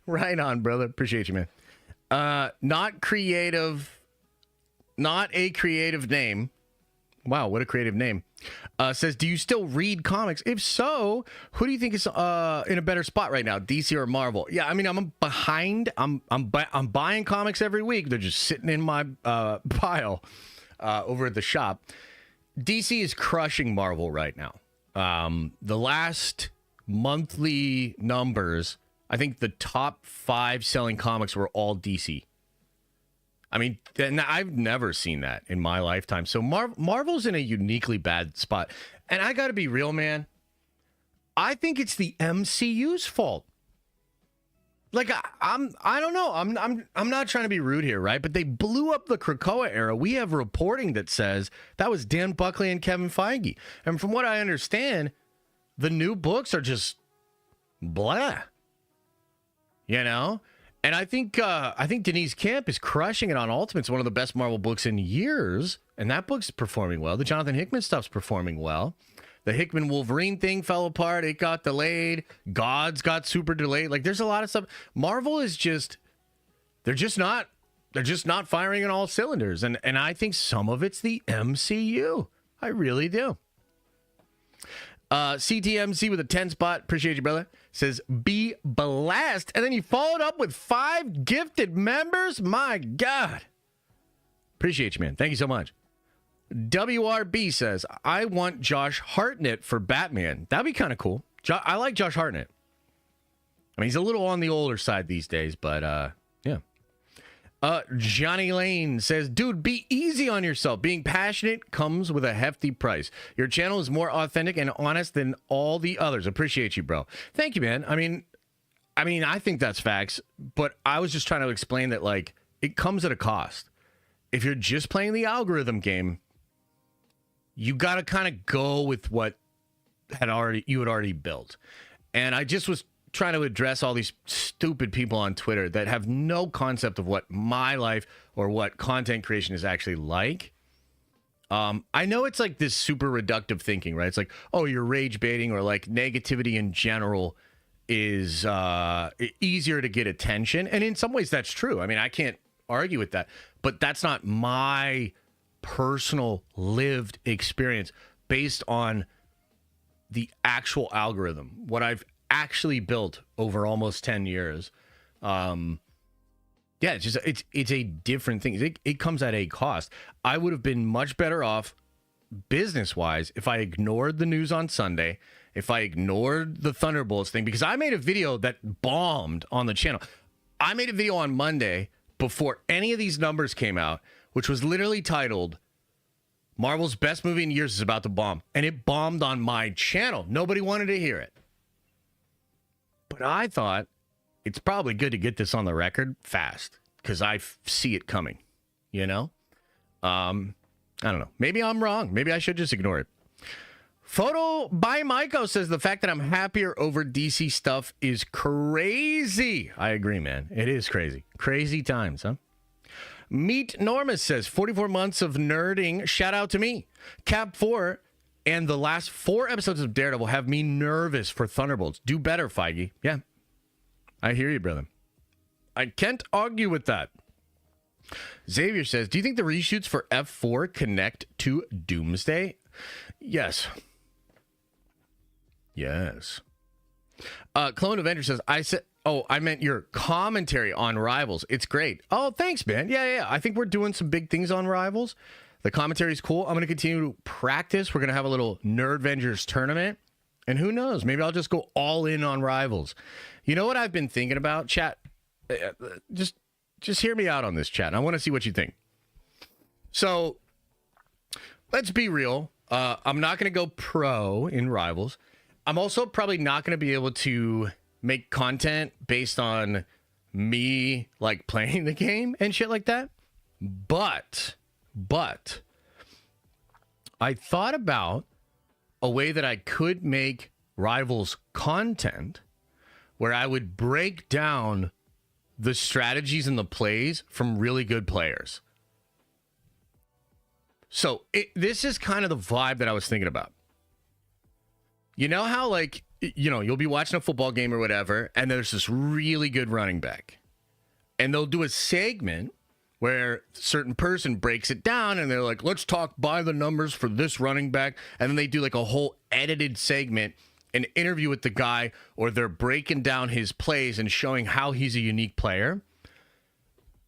Right on, brother. Appreciate you, man. Not a creative name. Wow, what a creative name. Says, do you still read comics? If so, who do you think is in a better spot right now, DC or Marvel? Yeah, I mean, I'm behind. I'm buying comics every week. They're just sitting in my pile over at the shop. DC is crushing Marvel right now. The last monthly numbers, I think the top 5 selling comics were all DC. I mean, and I've never seen that in my lifetime. So Marvel's in a uniquely bad spot. And I got to be real, man. I think it's the MCU's fault. Like, I don't know. I'm not trying to be rude here, right? But they blew up the Krakoa era. We have reporting that says that was Dan Buckley and Kevin Feige. And from what I understand, the new books are just blah. You know? And I think Denise Camp is crushing it on Ultimates, one of the best Marvel books in years. And that book's performing well. The Jonathan Hickman stuff's performing well. The Hickman Wolverine thing fell apart. It got delayed. Gods got super delayed. Like, there's a lot of stuff. Marvel is just, they're just not firing on all cylinders. And I think some of it's the MCU. I really do. CTMC with a 10 spot. Appreciate you, brother. Says, be blessed. And then you followed up with 5 gifted members. My God. Appreciate you, man. Thank you so much. WRB says, I want Josh Hartnett for Batman. That'd be kind of cool. I like Josh Hartnett. I mean, he's a little on the older side these days, but yeah. Johnny Lane says, dude, be easy on yourself. Being passionate comes with a hefty price. Your channel is more authentic and honest than all the others. Appreciate you, bro. Thank you, man. I mean, I think that's facts, but I was just trying to explain that, like, it comes at a cost. If you're just playing the algorithm game, you got to kind of go with what you had already built. And I just was trying to address all these stupid people on Twitter that have no concept of what my life or what content creation is actually like. I know it's like this super reductive thinking, right? It's like, oh, you're rage baiting, or like negativity in general is easier to get attention. And in some ways that's true. I mean, I can't argue with that, but that's not my personal lived experience based on the actual algorithm, what I've actually built over almost 10 years. Yeah, it's a different thing. It comes at a cost. I would have been much better off business wise if I ignored the news on Sunday, if I ignored the Thunderbolts thing, because I made a video that bombed on the channel. I made a video on Monday before any of these numbers came out, which was literally titled, Marvel's best movie in years is about to bomb. And it bombed on my channel. Nobody wanted to hear it. But I thought it's probably good to get this on the record fast because I see it coming, you know? I don't know. Maybe I'm wrong. Maybe I should just ignore it. Photo by Maiko says the fact that I'm happier over DC stuff is crazy. I agree, man. It is crazy. Crazy times, huh? Meet Normus says 44 months of nerding. Shout out to me. Cap 4 and the last 4 episodes of Daredevil have me nervous for Thunderbolts. Do better, Feige. Yeah, I hear you, brother. I can't argue with that. Xavier says, do you think the reshoots for F4 connect to Doomsday? Yes. Yes. Clone Avenger says, I meant your commentary on Rivals. It's great. Oh, thanks, man. Yeah. I think we're doing some big things on Rivals. The commentary is cool. I'm going to continue to practice. We're going to have a little Nerdvengers tournament. And who knows? Maybe I'll just go all in on Rivals. You know what I've been thinking about, chat? Just hear me out on this, chat. I want to see what you think. So, let's be real. I'm not going to go pro in Rivals. I'm also probably not going to be able to make content based on me, like, playing the game and shit like that. But I thought about a way that I could make Rivals content where I would break down the strategies and the plays from really good players. So this is kind of the vibe that I was thinking about. You know how, like, you know, you'll be watching a football game or whatever, and there's this really good running back. And they'll do a segment where a certain person breaks it down and they're like, let's talk by the numbers for this running back. And then they do like a whole edited segment, an interview with the guy, or they're breaking down his plays and showing how he's a unique player.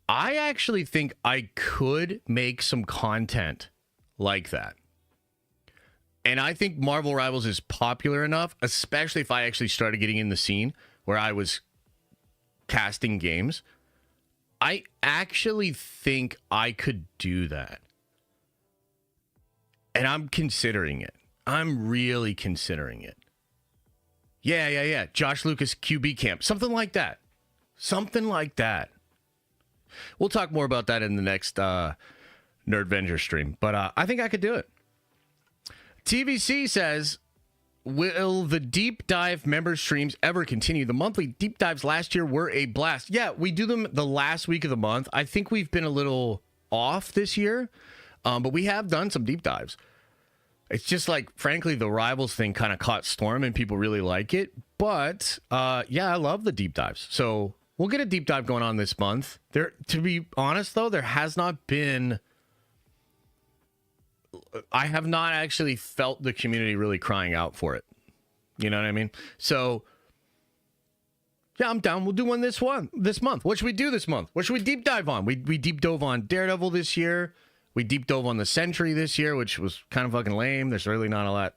I actually think I could make some content like that. And I think Marvel Rivals is popular enough, especially if I actually started getting in the scene where I was casting games. I actually think I could do that. And I'm considering it. I'm really considering it. Yeah. Josh Lucas QB camp. Something like that. We'll talk more about that in the next Nerdvenger stream. But I think I could do it. TVC says, will the deep dive member streams ever continue? The monthly deep dives last year were a blast. Yeah, we do them the last week of the month. I think we've been a little off this year, but we have done some deep dives. It's just like, frankly, the Rivals thing kind of caught storm and people really like it. But yeah, I love the deep dives. So we'll get a deep dive going on this month. There, to be honest, though, there has not been... I have not actually felt the community really crying out for it. You know what I mean? So, yeah, I'm down. We'll do one this month. What should we do this month? What should we deep dive on? We deep dove on Daredevil this year. We deep dove on the Sentry this year, which was kind of fucking lame. There's really not a lot.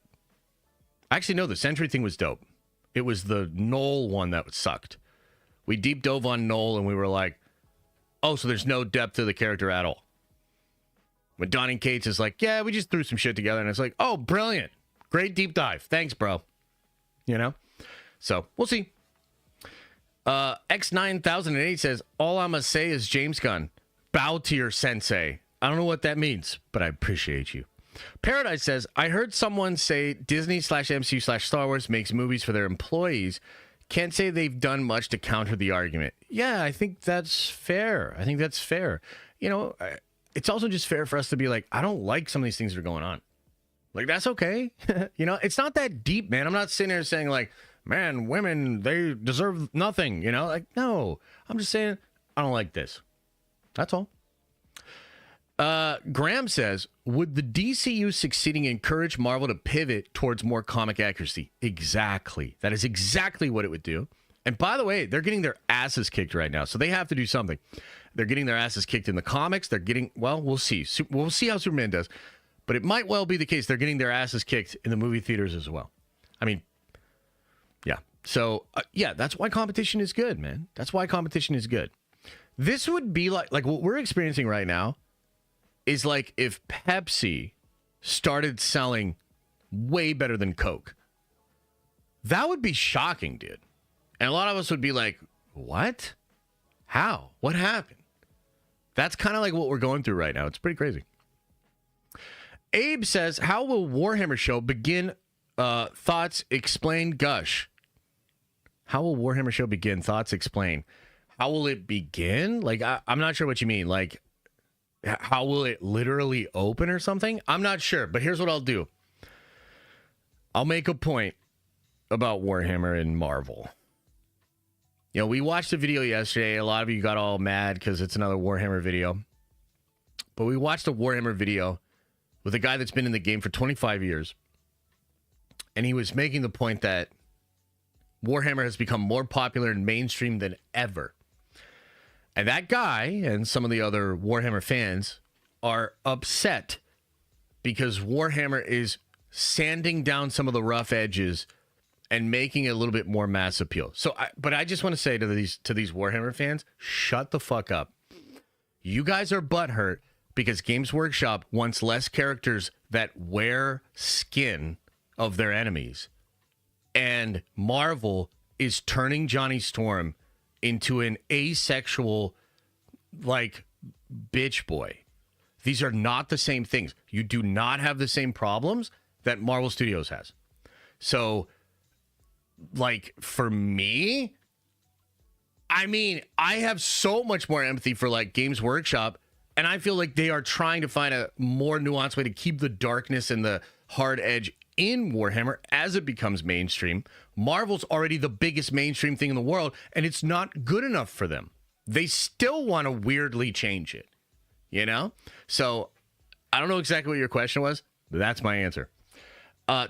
Actually, no, the Sentry thing was dope. It was the Knoll one that sucked. We deep dove on Knoll, and we were like, oh, so there's no depth to the character at all. When Donnie Cates is like, yeah, we just threw some shit together. And it's like, oh, brilliant. Great deep dive. Thanks, bro. You know? So, we'll see. X9008 says, all I'm going to say is James Gunn. Bow to your sensei. I don't know what that means, but I appreciate you. Paradise says, I heard someone say Disney/MCU/Star Wars makes movies for their employees. Can't say they've done much to counter the argument. Yeah, I think that's fair. You know, it's also just fair for us to be like, I don't like some of these things that are going on. Like, that's okay. You know, it's not that deep, man. I'm not sitting there saying like, man, women, they deserve nothing. You know, like, no, I'm just saying I don't like this. That's all. Graham says, would the DCU succeeding encourage Marvel to pivot towards more comic accuracy? Exactly. That is exactly what it would do. And by the way, they're getting their asses kicked right now, so they have to do something. They're getting their asses kicked in the comics. They're getting, well, we'll see. We'll see how Superman does. But it might well be the case they're getting their asses kicked in the movie theaters as well. I mean, yeah. So, yeah, that's why competition is good, man. That's why competition is good. This would be like what we're experiencing right now is like if Pepsi started selling way better than Coke. That would be shocking, dude. And a lot of us would be like, what? How? What happened? That's kind of like what we're going through right now. It's pretty crazy. Abe says, how will Warhammer show begin? Thoughts, explain, gush. How will Warhammer show begin? Thoughts, explain. How will it begin? Like, I'm not sure what you mean. Like, how will it literally open or something? I'm not sure, but here's what I'll do. I'll make a point about Warhammer and Marvel. You know, we watched a video yesterday. A lot of you got all mad because it's another Warhammer video. But we watched a Warhammer video with a guy that's been in the game for 25 years. And he was making the point that Warhammer has become more popular and mainstream than ever. And that guy and some of the other Warhammer fans are upset because Warhammer is sanding down some of the rough edges and making it a little bit more mass appeal. So, but I just want to say to these Warhammer fans, shut the fuck up. You guys are butthurt because Games Workshop wants less characters that wear skin of their enemies. And Marvel is turning Johnny Storm into an asexual, like, bitch boy. These are not the same things. You do not have the same problems that Marvel Studios has. So, like, for me, I mean, I have so much more empathy for, like, Games Workshop, and I feel like they are trying to find a more nuanced way to keep the darkness and the hard edge in Warhammer as it becomes mainstream. Marvel's already the biggest mainstream thing in the world, and it's not good enough for them. They still want to weirdly change it. you know? So I don't know exactly what your question was, but that's my answer.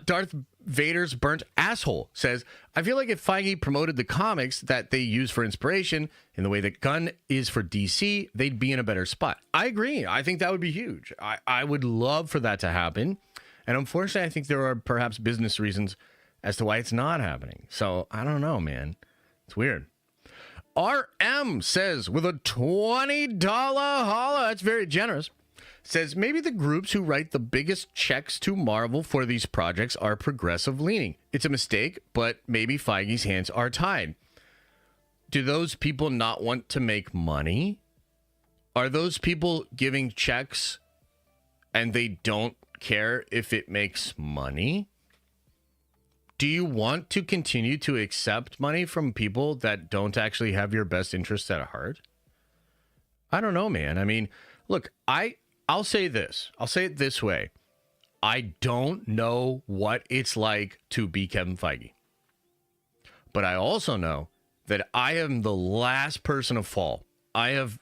Darth Vader's burnt asshole says, I feel like if Feige promoted the comics that they use for inspiration in the way that Gunn is for DC, they'd be in a better spot. I agree. I think that would be huge. I would love for that to happen. And unfortunately, I think there are perhaps business reasons as to why it's not happening. So I don't know, man. It's weird. RM says, with a $20 holla, that's very generous, says maybe the groups who write the biggest checks to Marvel for these projects are progressive leaning. It's a mistake, but maybe Feige's hands are tied. Do those people not want to make money? Are those people giving checks and they don't care if it makes money? Do you want to continue to accept money from people that don't actually have your best interests at heart? I don't know, man. I mean, look, I'll say this. I'll say it this way. I don't know what it's like to be Kevin Feige. But I also know that I am the last person to fall.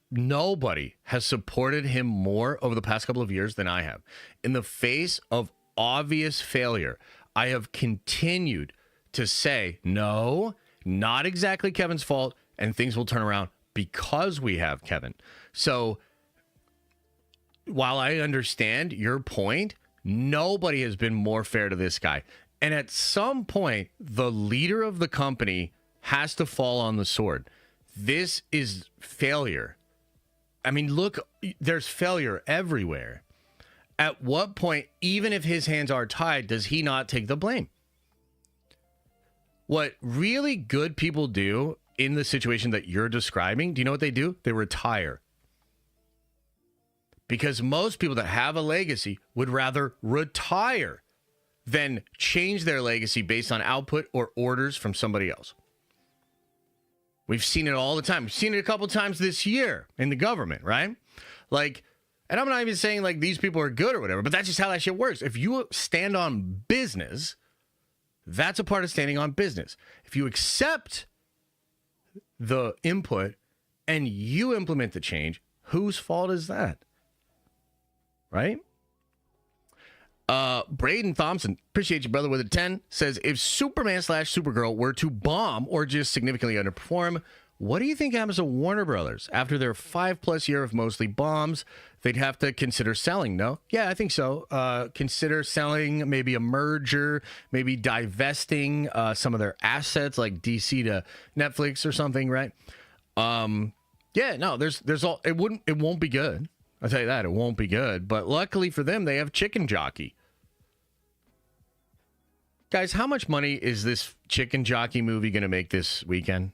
Nobody has supported him more over the past couple of years than I have. In the face of obvious failure, I have continued to say, no, not exactly Kevin's fault, and things will turn around because we have Kevin. So while I understand your point, nobody has been more fair to this guy. And at some point, the leader of the company has to fall on the sword. This is failure. I mean, look, there's failure everywhere. At what point, even if his hands are tied, does he not take the blame? What really good people do in the situation that you're describing, do you know what they do? They retire. Because most people that have a legacy would rather retire than change their legacy based on output or orders from somebody else. We've seen it all the time. We've seen it a couple times this year in the government, right? Like, and I'm not even saying like these people are good or whatever, but that's just how that shit works. If you stand on business, that's a part of standing on business. If you accept the input and you implement the change, whose fault is that? Right? Braden Thompson, appreciate you, brother, with a 10, says, if Superman/Supergirl were to bomb or just significantly underperform, what do you think happens to Warner Brothers? After their 5+ year of mostly bombs, they'd have to consider selling, no? Yeah, I think so. Consider selling, maybe a merger, maybe divesting some of their assets like DC to Netflix or something, right? Yeah, no, there's all, it won't be good. I'll tell you that, it won't be good. But luckily for them, they have Chicken Jockey. Guys, how much money is this Chicken Jockey movie going to make this weekend?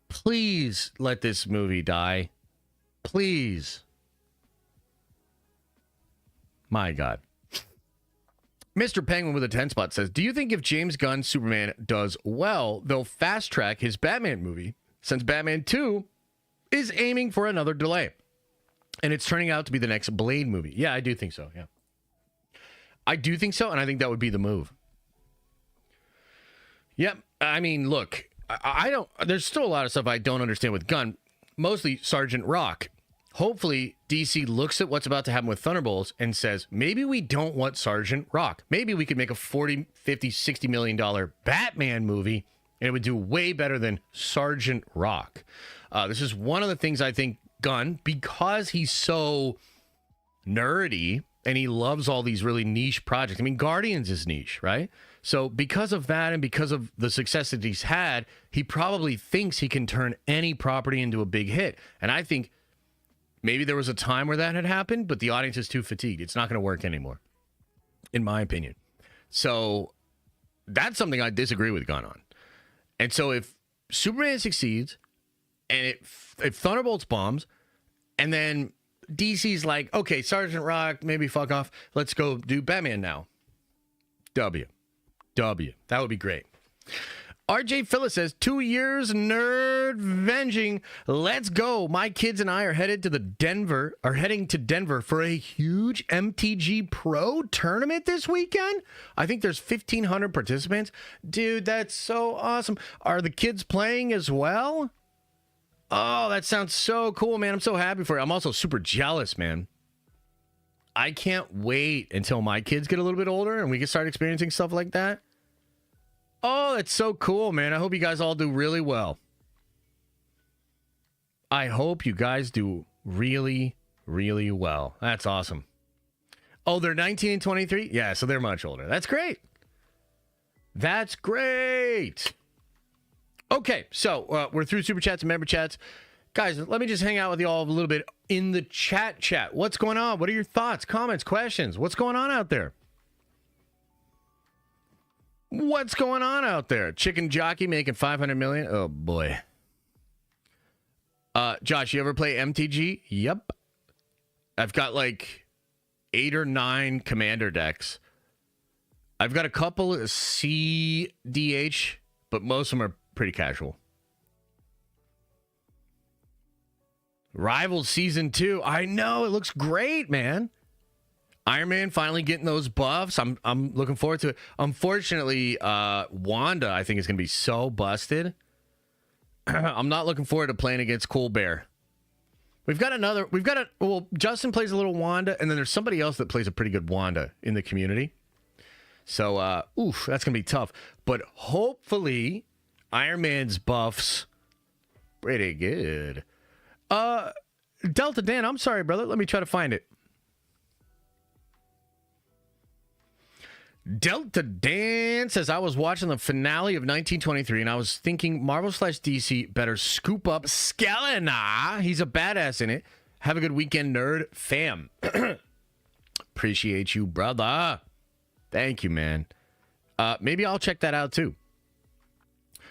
Please let this movie die. Please. My God. Mr. Penguin with a 10 spot says, do you think if James Gunn's Superman does well, they'll fast track his Batman movie, since Batman 2 is aiming for another delay? And it's turning out to be the next Blade movie. Yeah, I do think so. Yeah. I do think so, and I think that would be the move. Yep. I mean, look, I don't, there's still a lot of stuff I don't understand with Gunn, mostly Sergeant Rock. Hopefully, DC looks at what's about to happen with Thunderbolts and says, maybe we don't want Sergeant Rock. Maybe we could make a $40, $50, $60 million Batman movie, and it would do way better than Sergeant Rock. This is one of the things I think Gunn, because he's so nerdy and he loves all these really niche projects. I mean, Guardians is niche, right? So because of that and because of the success that he's had, he probably thinks he can turn any property into a big hit. And I think maybe there was a time where that had happened, but the audience is too fatigued. It's not going to work anymore, in my opinion. So that's something I disagree with Gunn on. And so if Superman succeeds, and if Thunderbolts bombs, and then DC's like, okay, Sergeant Rock, maybe fuck off. Let's go do Batman now. W. That would be great. RJ Phyllis says, 2 years nerd venging. Let's go. My kids and I are heading to Denver for a huge MTG Pro tournament this weekend. I think there's 1,500 participants. Dude, that's so awesome. Are the kids playing as well? Oh, that sounds so cool, man. I'm so happy for you. I'm also super jealous, man. I can't wait until my kids get a little bit older and we can start experiencing stuff like that. Oh, that's so cool, man. I hope you guys all do really well. I hope you guys do really, really well. That's awesome. Oh, they're 19 and 23? Yeah, so they're much older. That's great. That's great. Okay, so we're through Super Chats and Member Chats. Guys, let me just hang out with you all a little bit in the chat. What's going on? What are your thoughts, comments, questions? What's going on out there? What's going on out there? Chicken Jockey making $500 million? Oh, boy. Josh, you ever play MTG? Yep. I've got like 8 or 9 commander decks. I've got a couple of CDH, but most of them are pretty casual. Rivals Season 2. I know, it looks great, man. Iron Man finally getting those buffs. I'm looking forward to it. Unfortunately, Wanda, I think, is going to be so busted. I'm not looking forward to playing against Cool Bear. Well, Justin plays a little Wanda, and then there's somebody else that plays a pretty good Wanda in the community. So, that's going to be tough. But hopefully, Iron Man's buffs, pretty good. Delta Dan, I'm sorry, brother. Let me try to find it. Delta Dan says, I was watching the finale of 1923, and I was thinking Marvel/DC better scoop up Skellena. He's a badass in it. Have a good weekend, nerd. Fam. Appreciate you, brother. Thank you, man. Maybe I'll check that out, too.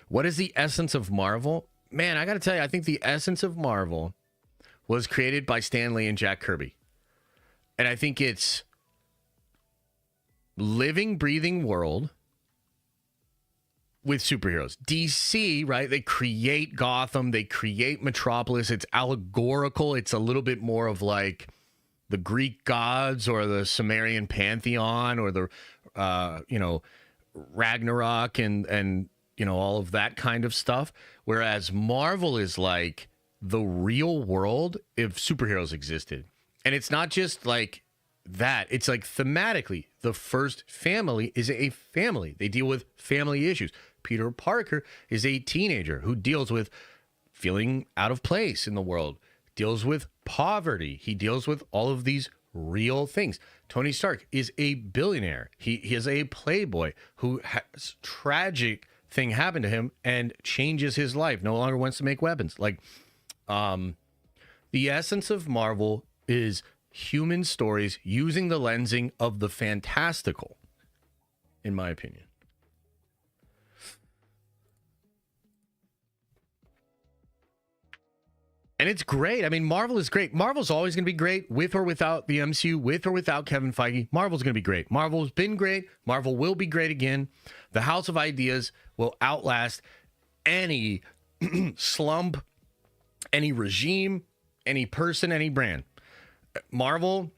What is the essence of Marvel? Man, I got to tell you, I think the essence of Marvel was created by Stan Lee and Jack Kirby. And I think it's living, breathing world with superheroes. DC, right? They create Gotham. They create Metropolis. It's allegorical. It's a little bit more of like the Greek gods or the Sumerian pantheon or the, Ragnarok and all of that kind of stuff. Whereas Marvel is like the real world if superheroes existed. And it's not just like that. It's like thematically, the first family is a family. They deal with family issues. Peter Parker is a teenager who deals with feeling out of place in the world, deals with poverty. He deals with all of these real things. Tony Stark is a billionaire. He is a playboy who has tragic thing happen to him and changes his life. No longer wants to make weapons. Like, the essence of Marvel is human stories using the lensing of the fantastical, in my opinion. And it's great. I mean, Marvel is great. Marvel's always going to be great with or without the MCU, with or without Kevin Feige. Marvel's going to be great. Marvel's been great. Marvel will be great again. The House of Ideas will outlast any slump, any regime, any person, any brand. Marvel's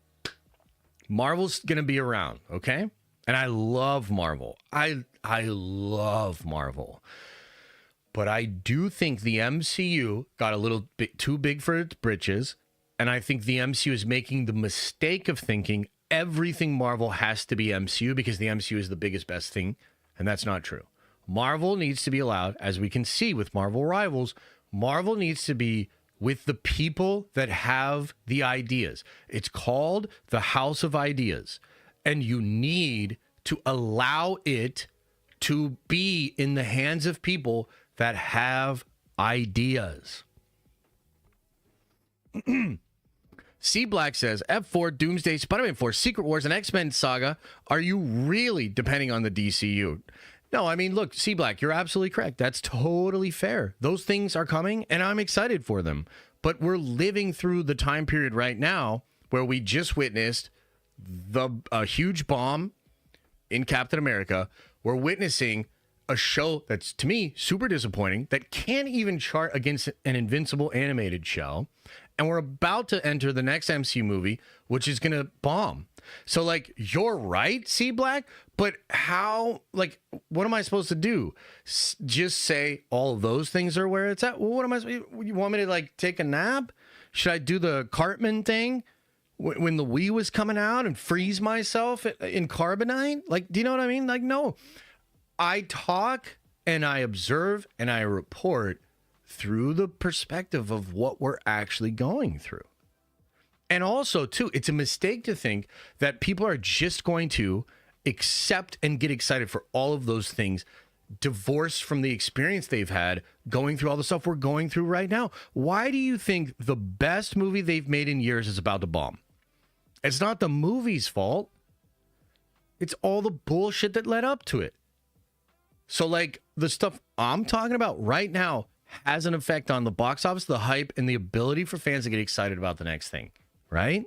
going to be around, okay? And I love Marvel. I love Marvel. But I do think the MCU got a little bit too big for its britches, and I think the MCU is making the mistake of thinking everything Marvel has to be MCU because the MCU is the biggest, best thing, and that's not true. Marvel needs to be allowed, as we can see with Marvel Rivals, Marvel needs to be with the people that have the ideas. It's called the House of Ideas, and you need to allow it to be in the hands of people that have ideas. C Black says, F4, Doomsday, Spider-Man 4, Secret Wars, and X-Men Saga. Are you really depending on the DCU? No, I mean, look, C Black, you're absolutely correct. That's totally fair. Those things are coming, and I'm excited for them. But we're living through the time period right now where we just witnessed a huge bomb in Captain America. We're witnessing a show that's, to me, super disappointing, that can't even chart against an Invincible animated show. and we're about to enter the next MCU movie, which is going to bomb. So, like, you're right, C Black, but how, like, what am I supposed to do? Just say all of those things are where it's at? Well, what am I, you want me to, like, take a nap? Should I do the Cartman thing when the Wii was coming out and freeze myself in carbonite? Like, do you know what I mean? Like, no. I talk and I observe and I report through the perspective of what we're actually going through. And also, too, it's a mistake to think that people are just going to accept and get excited for all of those things, divorced from the experience they've had going through all the stuff we're going through right now. Why do you think the best movie they've made in years is about to bomb? It's not the movie's fault. It's all the bullshit that led up to it. So, like, the stuff I'm talking about right now has an effect on the box office, the hype, and the ability for fans to get excited about the next thing, right?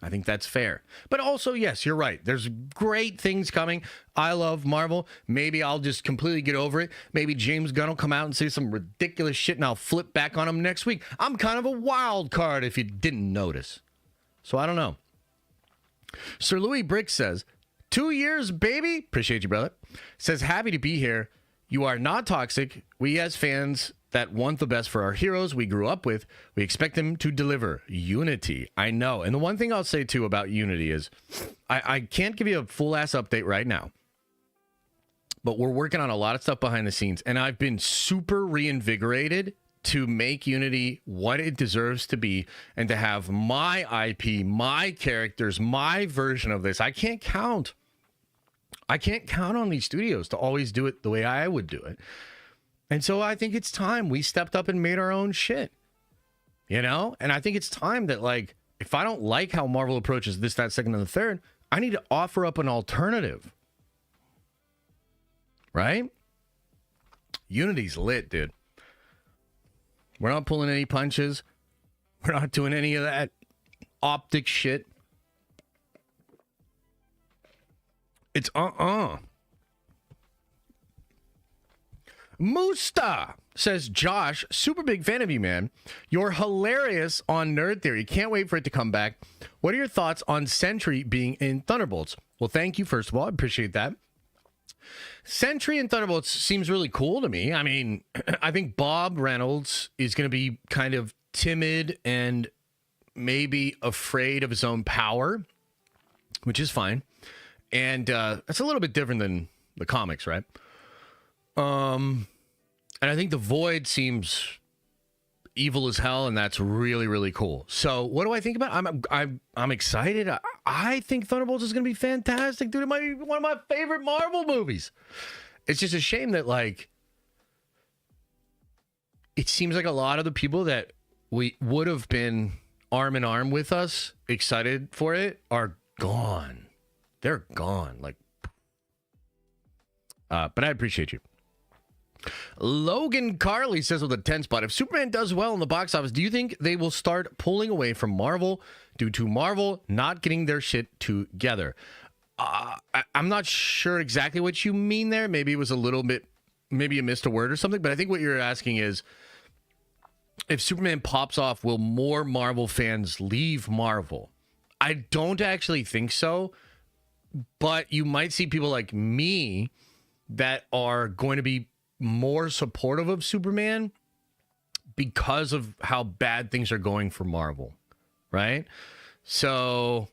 I think that's fair. But also, yes, you're right. There's great things coming. I love Marvel. Maybe I'll just completely get over it. Maybe James Gunn will come out and say some ridiculous shit, and I'll flip back on him next week. I'm kind of a wild card if you didn't notice. So I don't know. Sir Louis Brick says, 2 years, baby. Appreciate you, brother. Says, happy to be here. You are not toxic. We as fans that want the best for our heroes we grew up with, we expect them to deliver unity. I know. And the one thing I'll say, too, about unity is I can't give you a full-ass update right now. But we're working on a lot of stuff behind the scenes. And I've been super reinvigorated to make Unity what it deserves to be and to have my IP, my characters, my version of this. I can't count on these studios to always do it the way I would do it. And so I think it's time we stepped up and made our own shit, you know? And I think it's time that, like, if I don't like how Marvel approaches this, that, second, and the third, I need to offer up an alternative. Right? Unity's lit, dude. We're not pulling any punches. We're not doing any of that optic shit. It's Musta says, Josh, super big fan of you, man. You're hilarious on Nerd Theory. Can't wait for it to come back. What are your thoughts on Sentry being in Thunderbolts? Well, thank you, first of all. I appreciate that. Sentry and Thunderbolts seems really cool to me. I mean, I think Bob Reynolds is going to be kind of timid and maybe afraid of his own power, which is fine. And that's a little bit different than the comics, right? And I think the Void seems evil as hell, and that's really, really cool. So what do I think about it? I'm excited. I think Thunderbolts is going to be fantastic, dude. It might be one of my favorite Marvel movies. It's just a shame that, like, it seems like a lot of the people that we would have been arm in arm with us, excited for it, are gone. They're gone. Like, but I appreciate you. Logan Carley says with a 10 spot, if Superman does well in the box office, do you think they will start pulling away from Marvel due to Marvel not getting their shit together? I'm not sure exactly what you mean there. Maybe it was a little bit, maybe you missed a word or something, but I think what you're asking is, if Superman pops off, will more Marvel fans leave Marvel? I don't actually think so, but you might see people like me that are going to be more supportive of Superman because of how bad things are going for Marvel, right? So,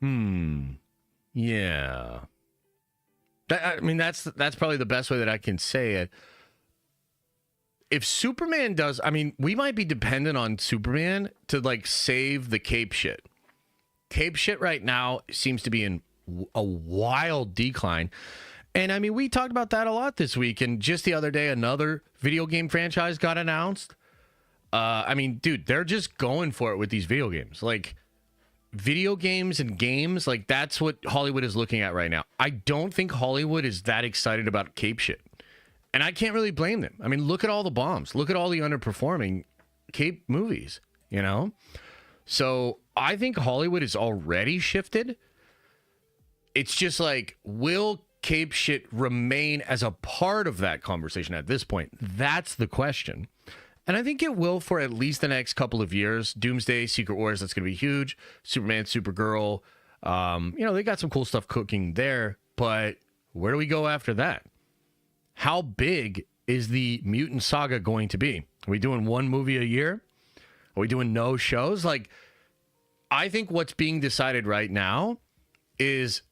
yeah. I mean, that's probably the best way that I can say it. If Superman does, I mean, we might be dependent on Superman to, like, save the Cape shit. Cape shit right now seems to be in a wild decline. And I mean, we talked about that a lot this week. And just the other day, another video game franchise got announced. I mean, dude, they're just going for it with these video games. Like, video games and games, like, that's what Hollywood is looking at right now. I don't think Hollywood is that excited about Cape shit. And I can't really blame them. I mean, look at all the bombs. Look at all the underperforming Cape movies, you know? So I think Hollywood is already shifted. It's just like, will Cape shit remain as a part of that conversation at this point? That's the question. And I think it will for at least the next couple of years. Doomsday, Secret Wars, that's going to be huge. Superman, Supergirl. They got some cool stuff cooking there. But where do we go after that? How big is the mutant saga going to be? Are we doing one movie a year? Are we doing no shows? Like, I think what's being decided right now is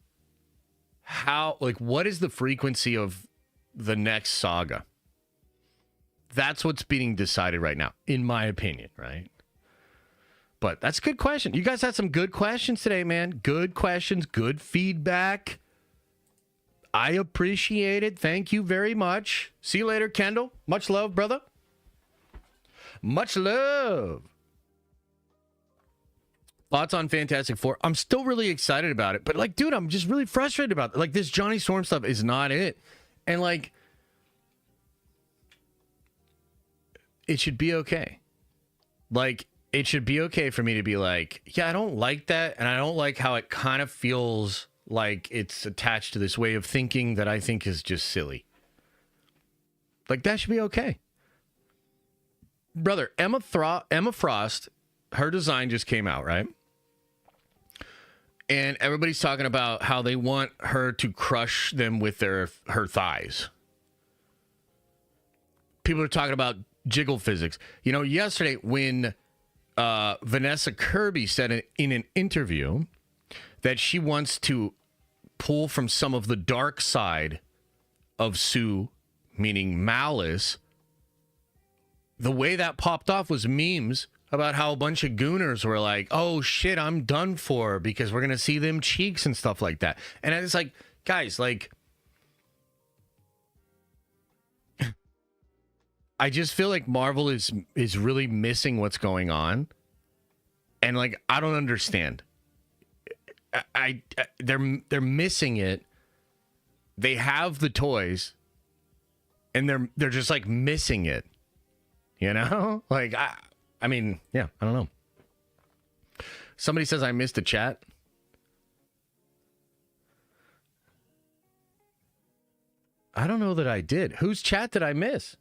what is the frequency of the next saga? That's what's being decided right now, in my opinion, right? But that's a good question. You guys had some good questions today, man. Good questions, good feedback. I appreciate it. Thank you very much. See you later, Kendall. Much love, brother. Much love. Thoughts on Fantastic Four? I'm still really excited about it. But, like, dude, I'm just really frustrated about it. Like, this Johnny Storm stuff is not it. And, like, it should be okay. Like, it should be okay for me to be like, yeah, I don't like that. And I don't like how it kind of feels like it's attached to this way of thinking that I think is just silly. Like, that should be okay. Brother, Emma Frost, her design just came out, right? And everybody's talking about how they want her to crush them with her thighs. People are talking about jiggle physics. You know, yesterday when Vanessa Kirby said in an interview that she wants to pull from some of the dark side of Sue, meaning Malice, the way that popped off was memes about how a bunch of gooners were like, oh shit, I'm done for because we're going to see them cheeks and stuff like that. And it's like, guys, like, I just feel like Marvel is really missing what's going on. And like, I don't understand. They're missing it. They have the toys and they're just like missing it. You know? Like, I mean, yeah, I don't know. Somebody says I missed a chat. I don't know that I did. Whose chat did I miss?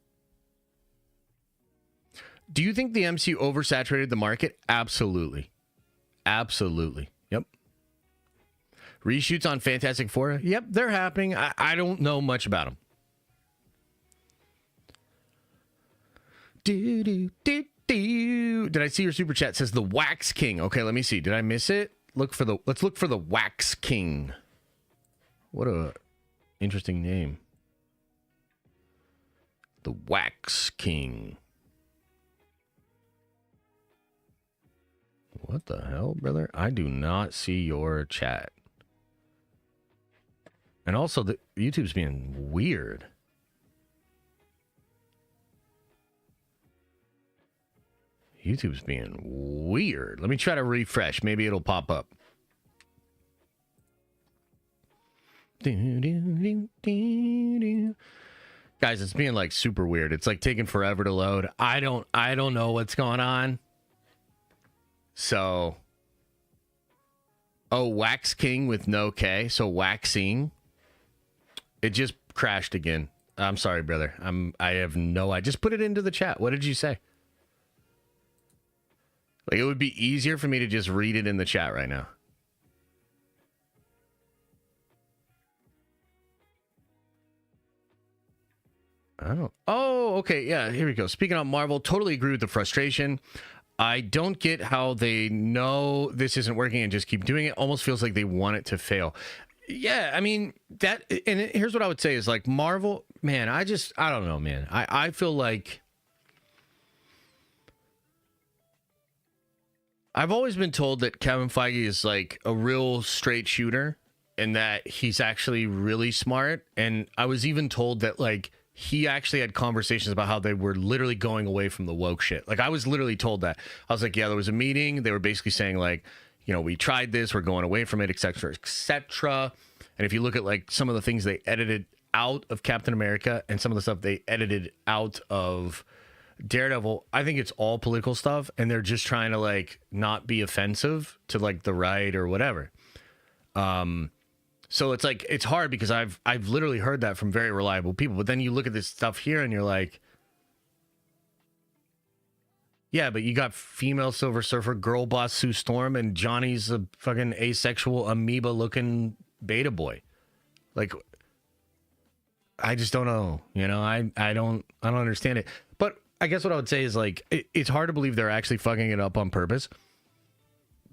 Do you think the MCU oversaturated the market? Absolutely. Absolutely. Yep. Reshoots on Fantastic Four? Yep, they're happening. I don't know much about them. Did I see your super chat? It says the Wax King. Okay, let me see. Did I miss it? Let's look for the Wax King. What a interesting name. The Wax King. What the hell, brother? I do not see your chat. And also, the YouTube's being weird. YouTube's being weird. Let me try to refresh. Maybe it'll pop up. Guys, it's being like super weird. It's like taking forever to load. I don't know what's going on. So, Wax King with no K. So waxing. It just crashed again. I'm sorry, brother. I have no idea. Just put it into the chat. What did you say? Like, it would be easier for me to just read it in the chat right now. I don't. Oh, okay. Yeah, here we go. Speaking of Marvel, totally agree with the frustration. I don't get how they know this isn't working and just keep doing it. Almost feels like they want it to fail. Yeah, I mean, that, and here's what I would say is like Marvel, man, I don't know, man. I feel like I've always been told that Kevin Feige is like a real straight shooter and that he's actually really smart. And I was even told that like he actually had conversations about how they were literally going away from the woke shit. Like I was literally told that. I was like, yeah, there was a meeting. They were basically saying like, you know, we tried this, we're going away from it, et cetera, et cetera. And if you look at like some of the things they edited out of Captain America and some of the stuff they edited out of Daredevil, I think it's all political stuff, and they're just trying to like not be offensive to like the right or whatever. So it's like it's hard because I've literally heard that from very reliable people. But then you look at this stuff here and you're like, Yeah, but you got female Silver Surfer, girl boss Sue Storm, and Johnny's a fucking asexual amoeba-looking beta boy. Like, I just don't know. You know, I don't understand it. But I guess what I would say is, like, it's hard to believe they're actually fucking it up on purpose.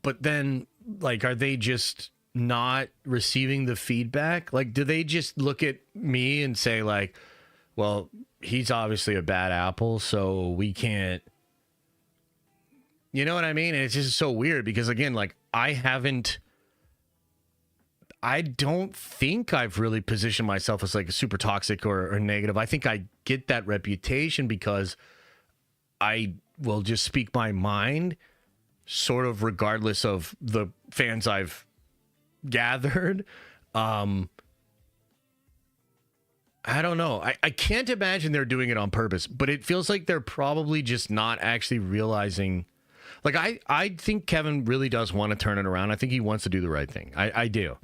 But then, like, are they just not receiving the feedback? Like, do they just look at me and say, like, well, he's obviously a bad apple, so we can't. You know what I mean? And it's just so weird because, again, like, I don't think I've really positioned myself as, like, a super toxic or negative. I think I get that reputation because I will just speak my mind, sort of regardless of the fans I've gathered. I don't know. I can't imagine they're doing it on purpose, but it feels like they're probably just not actually realizing. Like, I think Kevin really does want to turn it around. I think he wants to do the right thing. I do.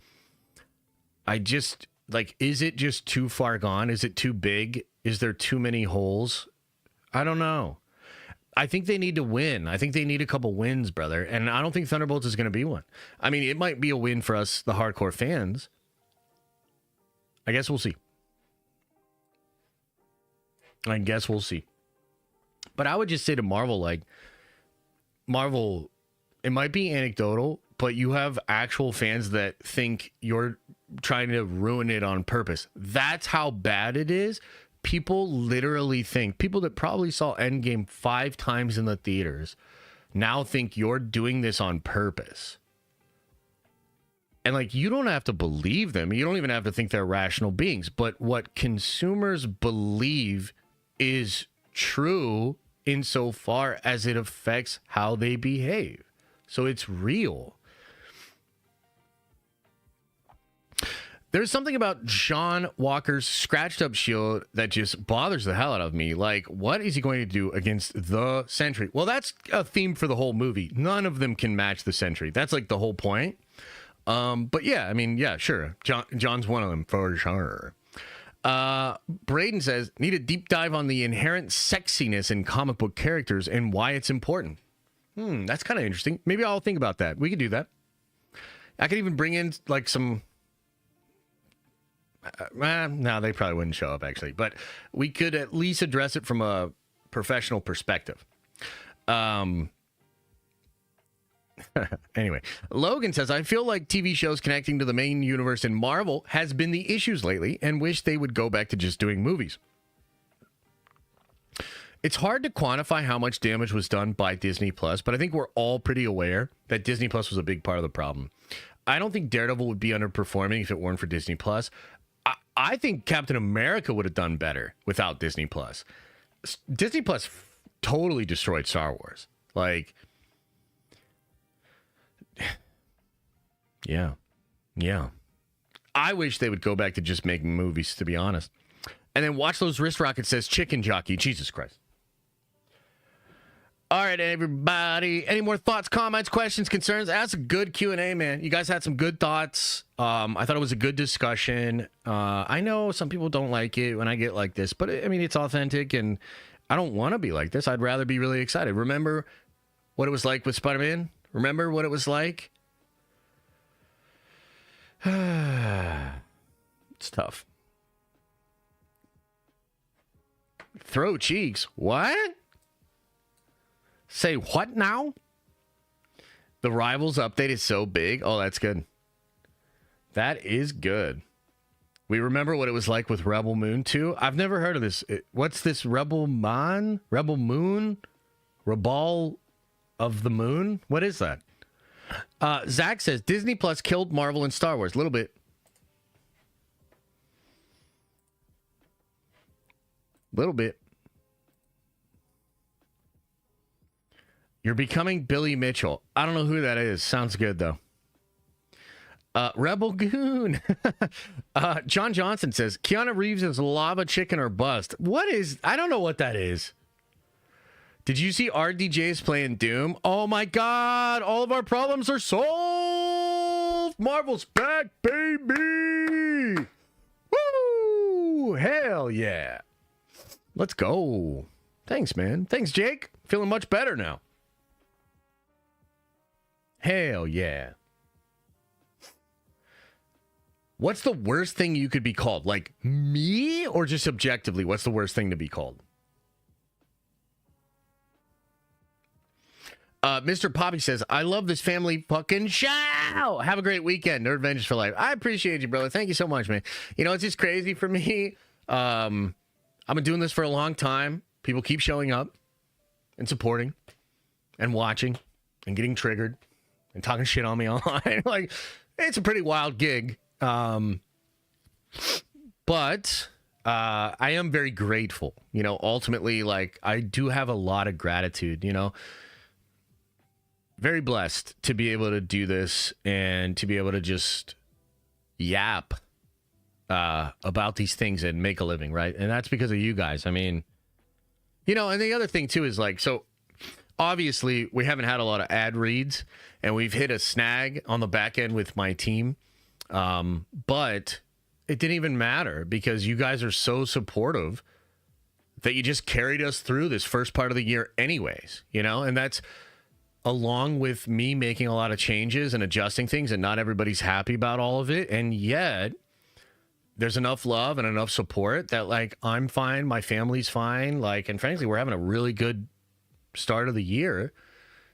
I just, like, is it just too far gone? Is it too big? Is there too many holes? I don't know. I think they need to win. I think they need a couple wins, brother. And I don't think Thunderbolts is going to be one. I mean, it might be a win for us, the hardcore fans. I guess we'll see. But I would just say to Marvel, like, Marvel, it might be anecdotal, but you have actual fans that think you're trying to ruin it on purpose. That's how bad it is. People literally think, people that probably saw Endgame 5 times in the theaters now think you're doing this on purpose. And, like, you don't have to believe them. You don't even have to think they're rational beings. But what consumers believe is true insofar as it affects how they behave. So it's real. There's something about John Walker's scratched up shield that just bothers the hell out of me. Like, what is he going to do against the Sentry? Well, that's a theme for the whole movie. None of them can match the Sentry. That's, like, the whole point. But yeah, I mean, yeah, sure. John's one of them for sure. Braden says, need a deep dive on the inherent sexiness in comic book characters and why it's important. That's kind of interesting. Maybe I'll think about that. We could do that. I could even bring in, like, some. No, they probably wouldn't show up, actually. But we could at least address it from a professional perspective. Anyway, Logan says, I feel like TV shows connecting to the main universe in Marvel has been the issues lately and wish they would go back to just doing movies. It's hard to quantify how much damage was done by Disney Plus, but I think we're all pretty aware that Disney Plus was a big part of the problem. I don't think Daredevil would be underperforming if it weren't for Disney Plus. I think Captain America would have done better without Disney Plus. Disney Plus totally destroyed Star Wars. Like, yeah. I wish they would go back to just making movies, to be honest. And then watch those wrist rockets, says Chicken Jockey. Jesus Christ. All right, everybody. Any more thoughts, comments, questions, concerns? That's a good Q&A, man. You guys had some good thoughts. I thought it was a good discussion. I know some people don't like it when I get like this, but I mean, it's authentic, and I don't want to be like this. I'd rather be really excited. Remember what it was like with Spider-Man? Remember what it was like? It's tough. Throw cheeks. What? Say what now? The Rivals update is so big. Oh, that's good. That is good. We remember what it was like with Rebel Moon 2. I've never heard of this. What's this Rebel Moon? Rebel of the Moon? What is that? Zach says, Disney Plus killed Marvel and Star Wars. A little bit. You're becoming Billy Mitchell. I don't know who that is. Sounds good, though. Rebel Goon. John Johnson says, Keanu Reeves is lava chicken or bust. What is... I don't know what that is. Did you see RDJ's playing Doom? Oh, my God. All of our problems are solved. Marvel's back, baby. Woo! Hell yeah. Let's go. Thanks, man. Thanks, Jake. Feeling much better now. Hell yeah. What's the worst thing you could be called? Like me, or just objectively, what's the worst thing to be called? Mr. Poppy says, I love this family fucking show. Have a great weekend. Nerd Avengers for life. I appreciate you, brother. Thank you so much, man. You know, it's just crazy for me. I've been doing this for a long time. People keep showing up and supporting and watching and getting triggered and talking shit on me online. Like, it's a pretty wild gig. But I am very grateful. You know, ultimately, like, I do have a lot of gratitude, you know. Very blessed to be able to do this and to be able to just yap about these things and make a living, right? And that's because of you guys. I mean, you know, and the other thing too is like, so obviously we haven't had a lot of ad reads and we've hit a snag on the back end with my team. But it didn't even matter because you guys are so supportive that you just carried us through this first part of the year anyways, you know, and that's along with me making a lot of changes and adjusting things, and not everybody's happy about all of it. And yet there's enough love and enough support that, like, I'm fine. My family's fine. Like, and frankly, we're having a really good start of the year.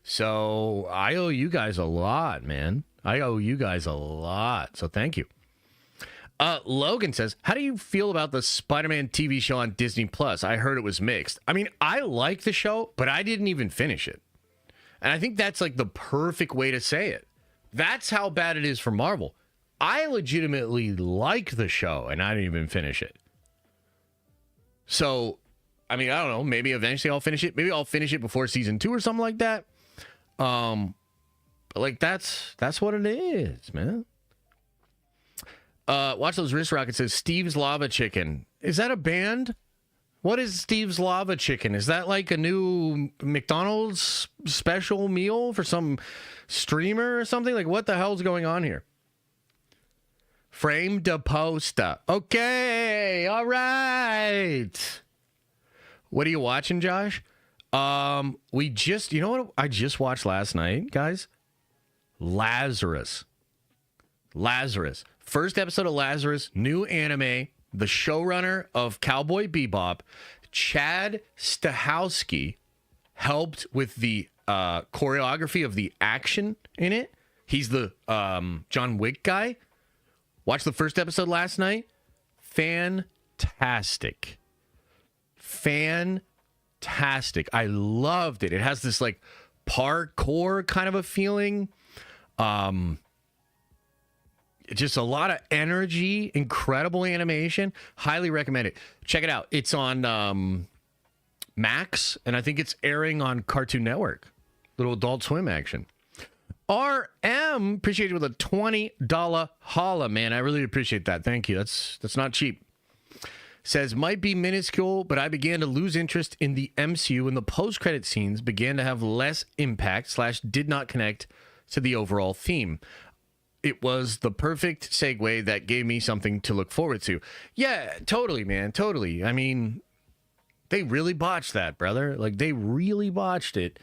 So I owe you guys a lot, man. I owe you guys a lot. So thank you. Logan says, how do you feel about the Spider-Man TV show on Disney Plus? I heard it was mixed. I mean, I like the show, but I didn't even finish it. And I think that's like the perfect way to say it. That's how bad it is for Marvel. I legitimately like the show and I didn't even finish it. So, I mean, I don't know. Maybe eventually I'll finish it. Maybe I'll finish it before season 2 or something like that. But like that's what it is, man. Watch Those Wrist Rockets says Steve's Lava Chicken. Is that a band? What is Steve's Lava Chicken? Is that like a new McDonald's special meal for some streamer or something? Like, what the hell's going on here? Frame de posta. Okay, all right. What are you watching, Josh? We just, you know what I just watched last night, guys? Lazarus. First episode of Lazarus, new anime. The showrunner of Cowboy Bebop, Chad Stahelski, helped with the choreography of the action in it. He's the John Wick guy. Watched the first episode last night. Fantastic. I loved it. It has this like parkour kind of a feeling. Just a lot of energy, incredible animation. Highly recommend it. Check it out. It's on Max, and I think it's airing on Cartoon Network. Little Adult Swim action. RM, appreciate you with a $20 holla, man. I really appreciate that. Thank you. That's not cheap. Says, might be minuscule, but I began to lose interest in the MCU when the post-credit scenes began to have less impact / did not connect to the overall theme. It was the perfect segue that gave me something to look forward to. Yeah, totally, man. Totally. I mean, they really botched that, brother. Like, they really botched it.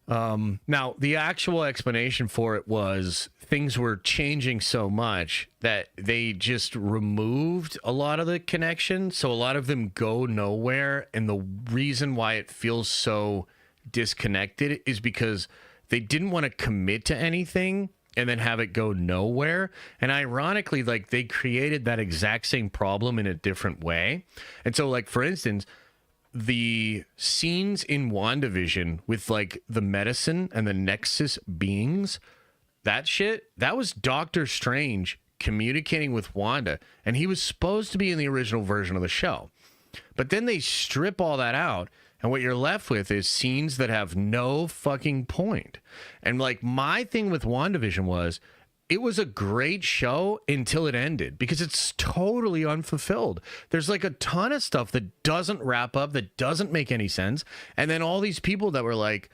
Now, the actual explanation for it was things were changing so much that they just removed a lot of the connections. So a lot of them go nowhere. And the reason why it feels so disconnected is because they didn't want to commit to anything and then have it go nowhere. And ironically, like, they created that exact same problem in a different way. And so, like, for instance, the scenes in WandaVision with, like, the medicine and the Nexus beings, that was Doctor Strange communicating with Wanda. And he was supposed to be in the original version of the show. But then they strip all that out. And what you're left with is scenes that have no fucking point. And like, my thing with WandaVision was, it was a great show until it ended because it's totally unfulfilled. There's like a ton of stuff that doesn't wrap up, that doesn't make any sense. And then all these people that were like,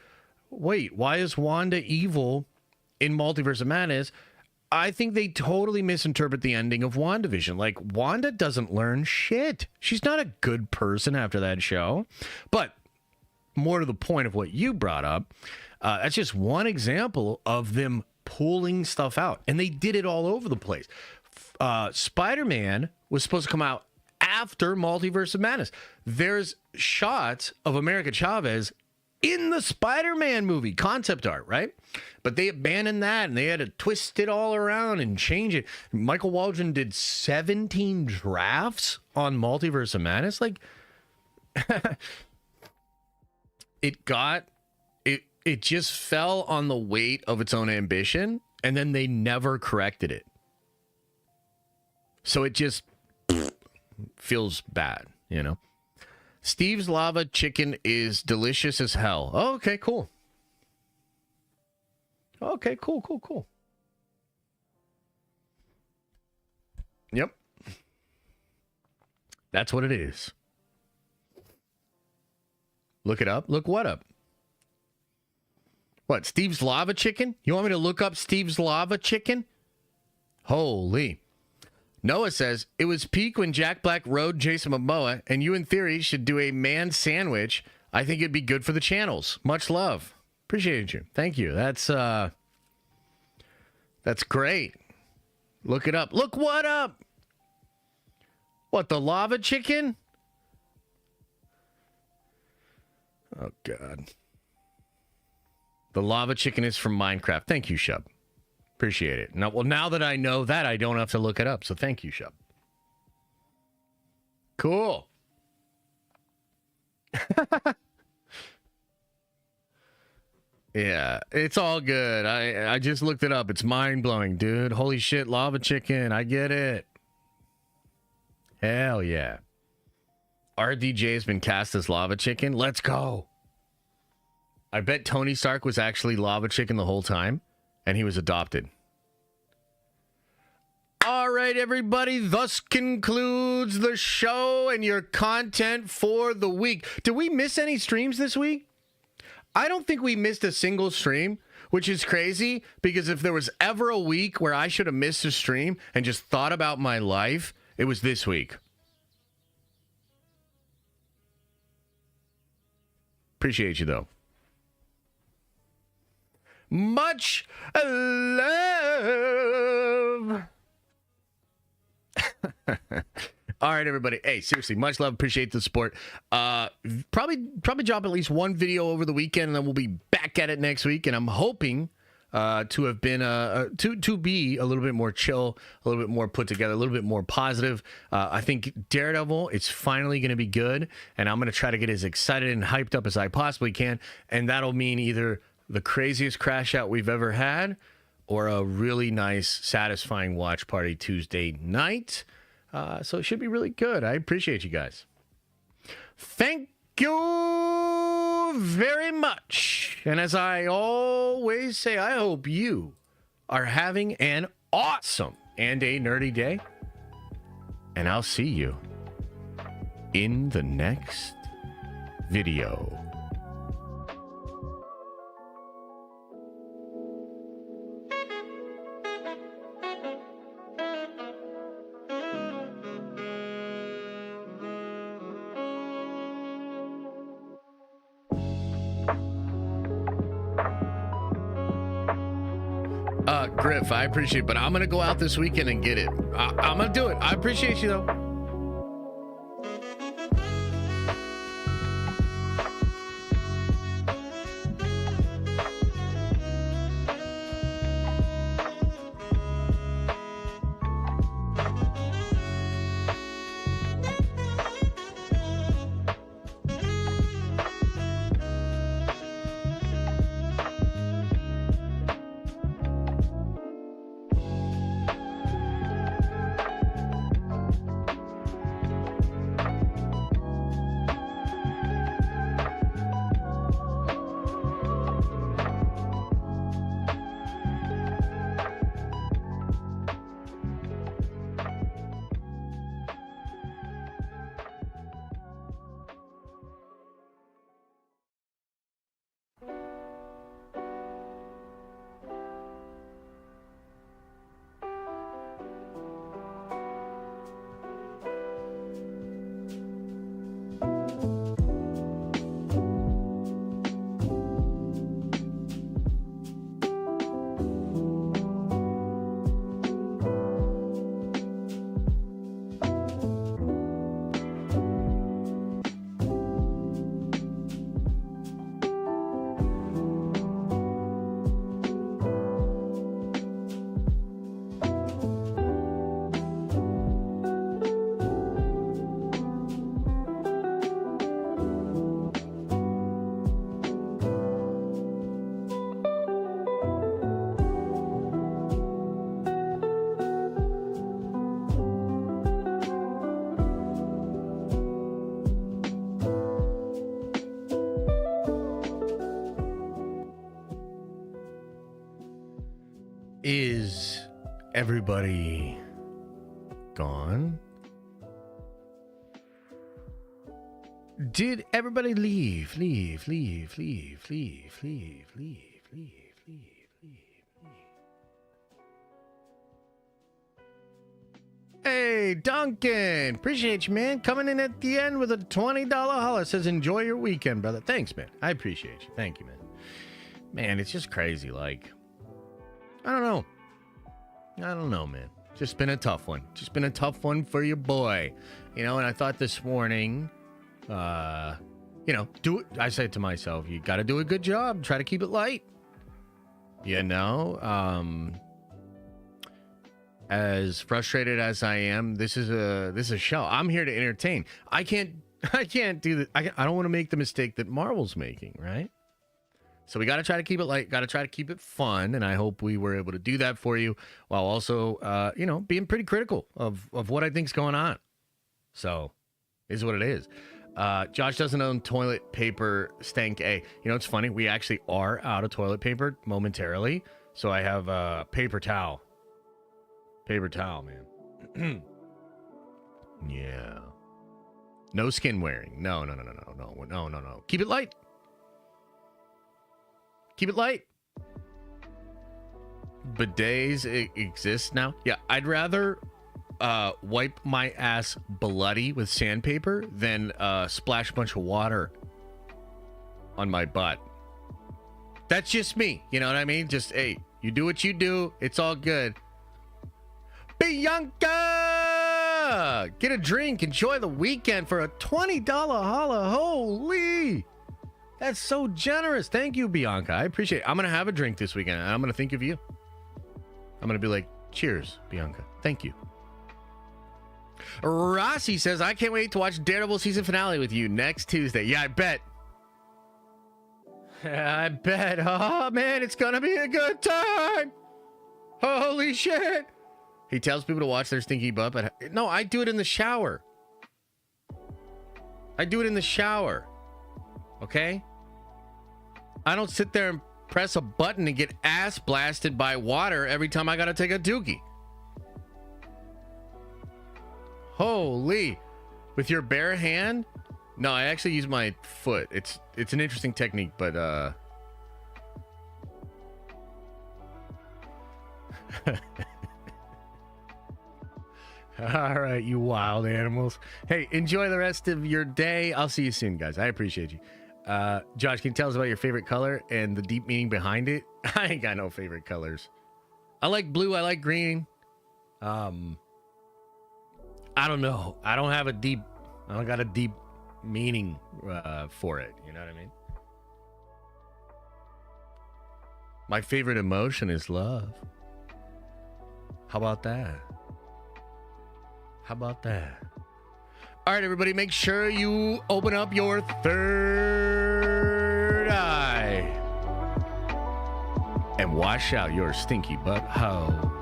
wait, why is Wanda evil in Multiverse of Madness? I think they totally misinterpret the ending of WandaVision. Like, Wanda doesn't learn shit. She's not a good person after that show. But more to the point of what you brought up, that's just one example of them pulling stuff out. And they did it all over the place. Spider-Man was supposed to come out after Multiverse of Madness. There's shots of America Chavez in the Spider-Man movie, concept art, right? But they abandoned that, and they had to twist it all around and change it. Michael Waldron did 17 drafts on Multiverse of Madness. Like, it just fell on the weight of its own ambition, and then they never corrected it. So it just feels bad, you know? Steve's lava chicken is delicious as hell. Oh, okay, cool. Okay, cool. Yep. That's what it is. Look it up. Look what up? What, Steve's lava chicken? You want me to look up Steve's lava chicken? Holy. Noah says, it was peak when Jack Black rode Jason Momoa, and you in theory should do a man sandwich. I think it'd be good for the channels. Much love. Appreciate you. Thank you. That's great. Look it up. Look what up? What, the lava chicken? Oh, God. The lava chicken is from Minecraft. Thank you, Shub. Appreciate it. Now that I know that, I don't have to look it up. So thank you, Shub. Cool. Yeah, it's all good. I just looked it up. It's mind-blowing, dude. Holy shit, lava chicken. I get it. Hell yeah. RDJ has been cast as lava chicken. Let's go. I bet Tony Stark was actually lava chicken the whole time. And he was adopted. All right, everybody. Thus concludes the show and your content for the week. Did we miss any streams this week? I don't think we missed a single stream, which is crazy because if there was ever a week where I should have missed a stream and just thought about my life, it was this week. Appreciate you, though. Much love. All right, everybody. Hey, seriously, much love. Appreciate the support. Probably drop at least one video over the weekend, and then we'll be back at it next week. And I'm hoping to have been to be a little bit more chill, a little bit more put together, a little bit more positive. I think Daredevil is finally going to be good, and I'm going to try to get as excited and hyped up as I possibly can, and that'll mean either the craziest crash out we've ever had, or a really nice, satisfying watch party Tuesday night. So it should be really good. I appreciate you guys. Thank you very much. And as I always say, I hope you are having an awesome and a nerdy day. And I'll see you in the next video. Griff, I appreciate it, but I'm going to go out this weekend and get it. I'm going to do it. I appreciate you, though. everybody gone? Did everybody leave? Hey, Duncan. Appreciate you, man. Coming in at the end with a $20 holler. Says, enjoy your weekend, brother. Thanks, man. I appreciate you. Thank you, man. Man, it's just crazy. Like, I don't know, man. Just been a tough one. Just been a tough one for your boy. You know, and I thought this morning, you know, do it. I said to myself, you got to do a good job. Try to keep it light. You know, as frustrated as I am, this is a show. I'm here to entertain. I can't do that. I don't want to make the mistake that Marvel's making, right? So we got to try to keep it light, got to try to keep it fun, and I hope we were able to do that for you while also, you know, being pretty critical of what I think's going on. So, is what it is. Josh doesn't own toilet paper, stank A. You know, it's funny. We actually are out of toilet paper momentarily, so I have paper towel. Paper towel, man. Yeah. No skin wearing. No. Keep it light. Keep it light. Bidets exist now. Yeah, I'd rather wipe my ass bloody with sandpaper than splash a bunch of water on my butt. That's just me. You know what I mean? Just, hey, you do what you do. It's all good. Bianca! Get a drink. Enjoy the weekend for a $20 holla. Holy! That's so generous. Thank you, Bianca. I appreciate it. I'm going to have a drink this weekend, and I'm going to think of you. I'm going to be like, cheers, Bianca. Thank you. Rossi says, I can't wait to watch Daredevil season finale with you next Tuesday. Yeah, I bet. I bet. Oh, man, it's going to be a good time. Holy shit. He tells people to watch their stinky butt, but no, I do it in the shower. I do it in the shower. Okay? I don't sit there and press a button and get ass blasted by water every time I gotta take a dookie. Holy. With your bare hand? No, I actually use my foot. It's an interesting technique, but all right, you wild animals. Hey, enjoy the rest of your day. I'll see you soon, guys. I appreciate you. Josh, can you tell us about your favorite color and the deep meaning behind it? I ain't got no favorite colors. I like blue. I like green. I don't know. I don't got a deep meaning for it. You know what I mean? My favorite emotion is love. How about that? How about that? All right, everybody, make sure you open up your third eye and wash out your stinky butthole.